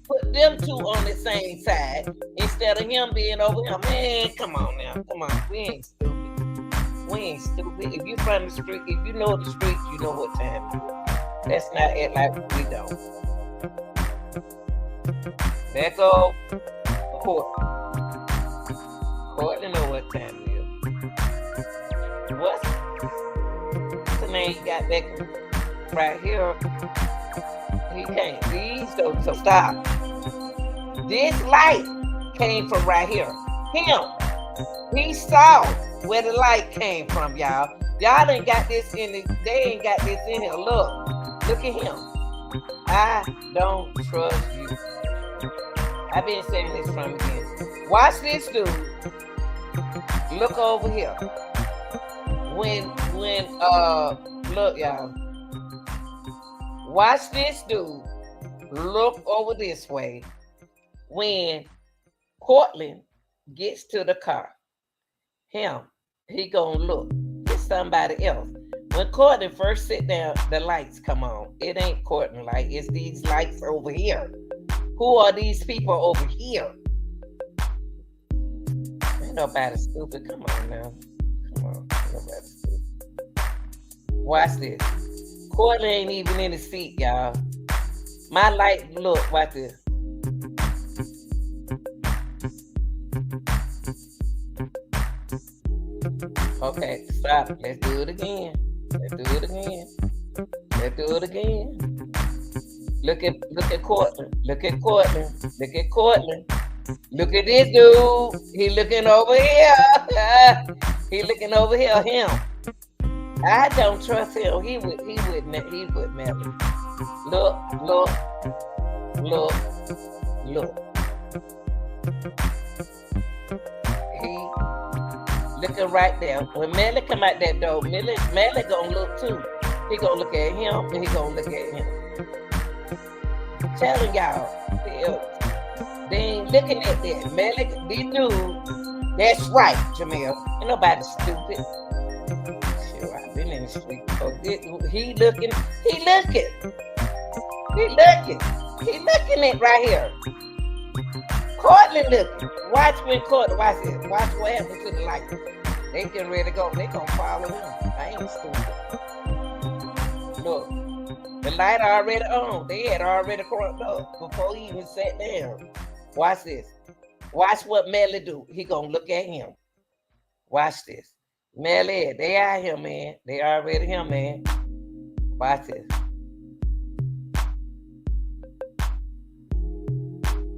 put them two on the same side instead of him being over here. Man, come on now. Come on. We ain't stupid. We ain't stupid. If you from the street, if you know the street, you know what time it is. Let's not act like we don't. There go Courtland. Courtland know what time it is. What's the name he got back right here? He can't. So stop. This light came from right here. Him. He saw where the light came from, y'all. Y'all ain't got this in it. They ain't got this in here. Look at him. I don't trust you. I've been saying this from the beginning. Watch this dude. Look over here. Look, y'all. Watch this dude. Look over this way. When Cortland gets to the car, he gonna look. It's somebody else. When Cortland first sit down, the lights come on. It ain't Cortland light. It's these lights over here. Who are these people over here? Ain't nobody stupid. Come on now. Come on. Ain't nobody stupid. Watch this. Cortland ain't even in the seat, y'all. My light, look, watch this. Okay, stop. Let's do it again. Let's do it again. Let's do it again. Look at Cortland. Look at Cortland. Look at Cortland. Look at this dude. He looking over here. He looking over here. Him. I don't trust him. He would Melly. Look. He looking right there. When Melly come out that door, Melly gonna look too. He gonna look at him and he gonna look at him. Telling y'all, they ain't looking at that. Melly, this dude, that's right, Jamil. Ain't nobody stupid. Sure, I've been in the street. Oh, he looking at right here. Cortland looking. Watch when Cortland, watch this. Watch what happens to the light. They getting ready to go. They gonna follow him. I ain't stupid. Look, the light already on. They had already cranked up before he even sat down. Watch this. Watch what Melly do. He gonna look at him. Watch this. Melly, they out here, man. They already here, man. Watch this.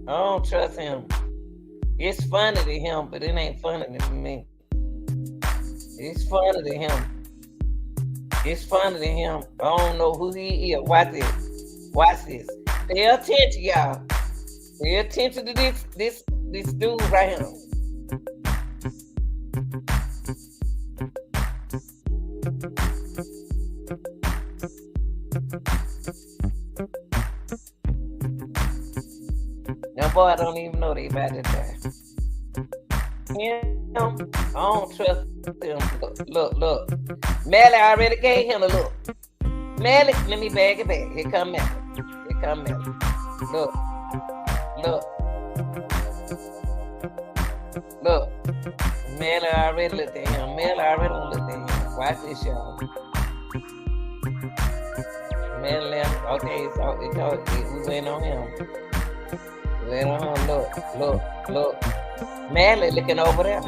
I don't trust him. It's funny to him, but it ain't funny to me. It's funny to him. It's funny to him. I don't know who he is. Watch this. Watch this. Pay attention, y'all. Pay attention to this dude right here. That boy don't even know they about to die. Him, I don't trust him. Look. Melly already gave him a look. Melly, let me bag it back. Here come Melly. Look. Melly already looked at him. Watch this, y'all. Melly, okay, so we went on him. Look. Melly looking over there.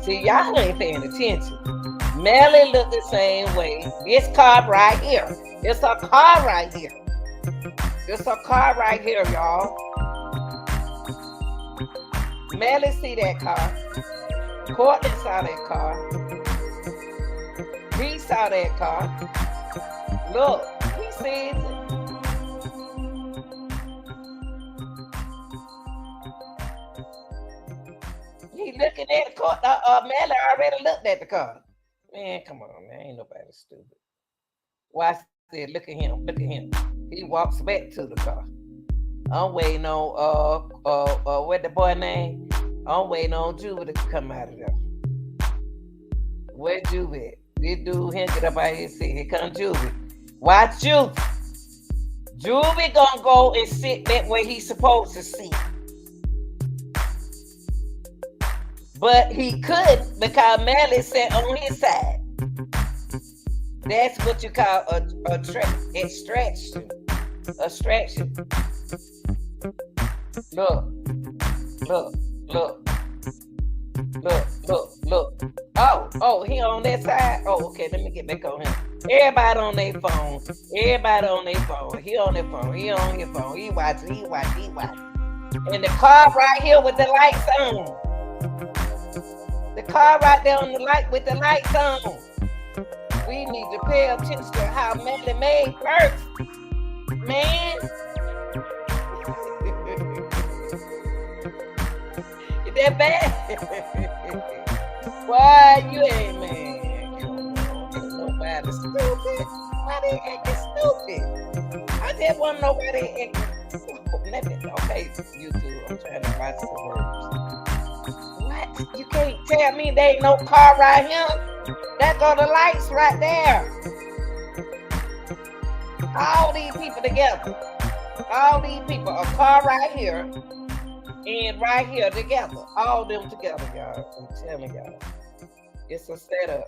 See, y'all ain't paying attention. Melly look the same way. This car right here. It's a car right here. Y'all. Melly see that car. Cortland saw that car. He saw that car. Look, he sees it. He looking at the car. Melly already looked at the car. Man, come on, man. Ain't nobody stupid. Watch this. Look at him. He walks back to the car. I'm waiting on what the boy name? I'm waiting on Juvie to come out of there. Where Juvie at? This dude hinted up out here. See, here come Juvie. Watch Juvie. Juvie gonna go and sit that way he's supposed to sit. But he couldn't because Melly sat on his side. That's what you call a extraction. Abstraction. Look. Oh, he on that side? Oh, okay, let me get back on him. Everybody on their phone. Everybody on their phone. He on their phone. He on his phone. He watching. And the car right here with the lights on. The car right there on the light with the lights on. We need to pay attention to how Melly made first. Man. Is that bad? Why you ain't, man? Nobody stupid. Why they acting stupid? I just want nobody acting stupid. Okay, YouTube, I'm trying to watch the words. What? You can't tell me there ain't no car right here? There go the lights right there. All these people together. All these people, a car right here and right here together. All them together, y'all. I'm telling y'all. It's a setup.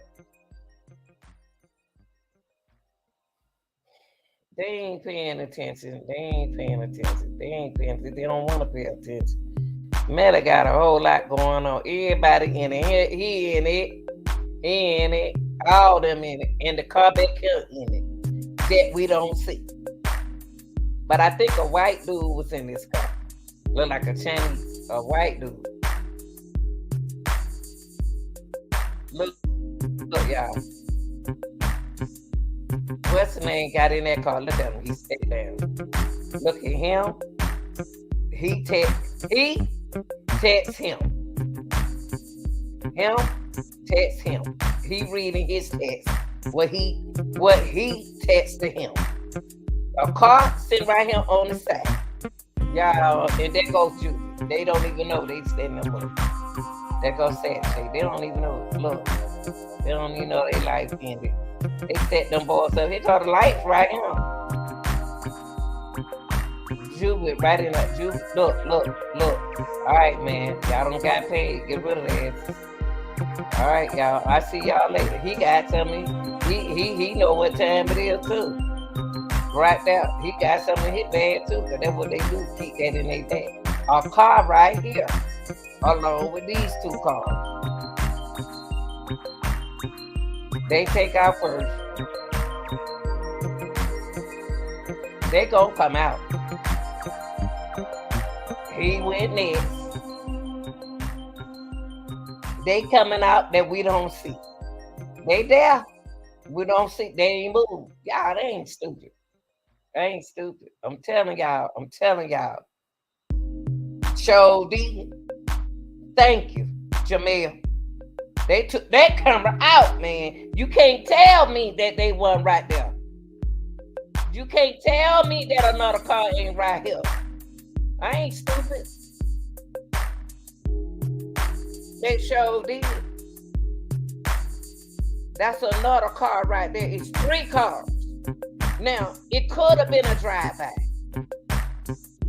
They ain't paying attention. They don't want to pay attention. Melly got a whole lot going on. Everybody in it. He in it. All them in it. And the car back here in it. That we don't see. But I think a white dude was in this car. Look like a Chinese, a white dude. Look, y'all. What's the name got in that car? Look at him. He stayed down. Look at him. He texts him. Him text him. He reading his text. What he texted him. A car sitting right here on the side. Y'all, and there goes Judy. They don't even know they standing there. There goes Saturday. They don't even know. Look, they don't even know their life ended. They set them boys up. He got the lights right here. Judy right in there. Judy, look. All right, man. Y'all don't got paid. Get rid of that. All right, y'all. I see y'all later. He got to me. He know what time it is too. Right there. He got something in his bag too, because that's what they do. Keep that in their bag. A car right here, along with these two cars. They take out first. They gonna come out. He went next. They coming out that we don't see. They there. We don't see. They ain't moved. Y'all, they ain't stupid. They ain't stupid. I'm telling y'all. Show did. Thank you, Jamil. They took that camera out, man. You can't tell me that they wasn't right there. You can't tell me that another car ain't right here. I ain't stupid. They sure did. That's another car right there. It's 3 cars. Now, it could have been a drive-by.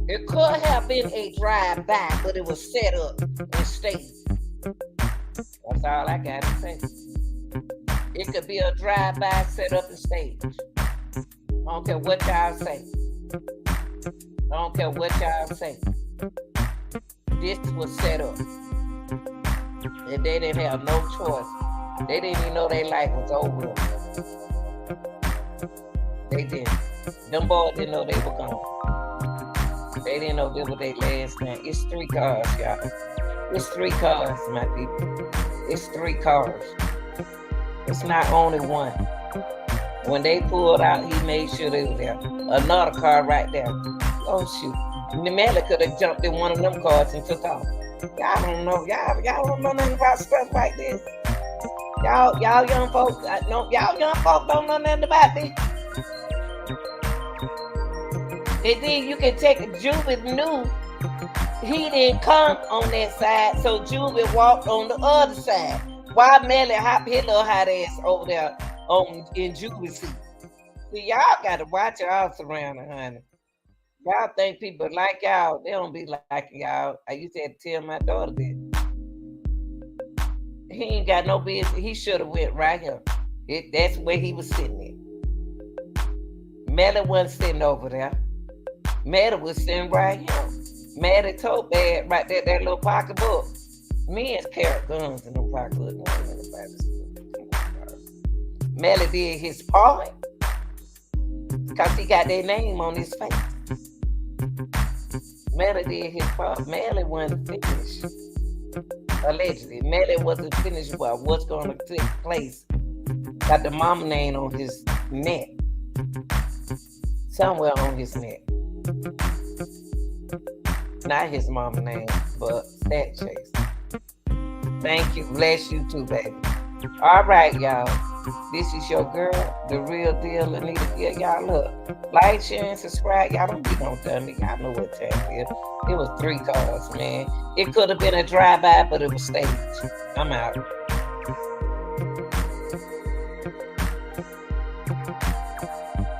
It could have been a drive-by, but it was set up and staged. That's all I got to say. It could be a drive-by set up and staged. I don't care what y'all say. This was set up. And they didn't have no choice. They didn't even know their life was over. They didn't. Them boys didn't know they were gone. They didn't know this was their last name. It's 3 cars, y'all. It's 3 cars, my people. It's 3 cars. It's not only one. When they pulled out, he made sure they was there. Another car right there. Oh shoot. Melly could have jumped in one of them cars and took off. Y'all don't know. Y'all don't know nothing about stuff like this. Y'all young folks, y'all young folks don't know nothing about this. And then you can take Juby knew he didn't come on that side, so Juby walked on the other side. Why Melly hopped his little hot ass over there in Juby's seat? See, y'all gotta watch y'all surrounding, honey. Y'all think people like y'all, they don't be like y'all. I used to have to tell my daughter that. He ain't got no business. He should have went right here. That's where he was sitting at. Melly wasn't sitting over there. Melly was sitting right here. Melly tote bag right there, that little pocketbook. Men carry guns in them pocketbooks. Melly did his part because he got their name on his face. Melly did his part. Melly wasn't finished. Allegedly, Melly wasn't finished about what's going to take place. Got the mama name on his neck. Somewhere on his neck. Not his mama name, but that Chase. Thank you. Bless you too, baby. All right, y'all. This is your girl, the real deal, Lenita. Yeah, y'all look. Like, share, and subscribe. Y'all don't be no dummy. Y'all know what time it is. It was 3 cars, man. It could have been a drive-by, but it was staged. I'm out.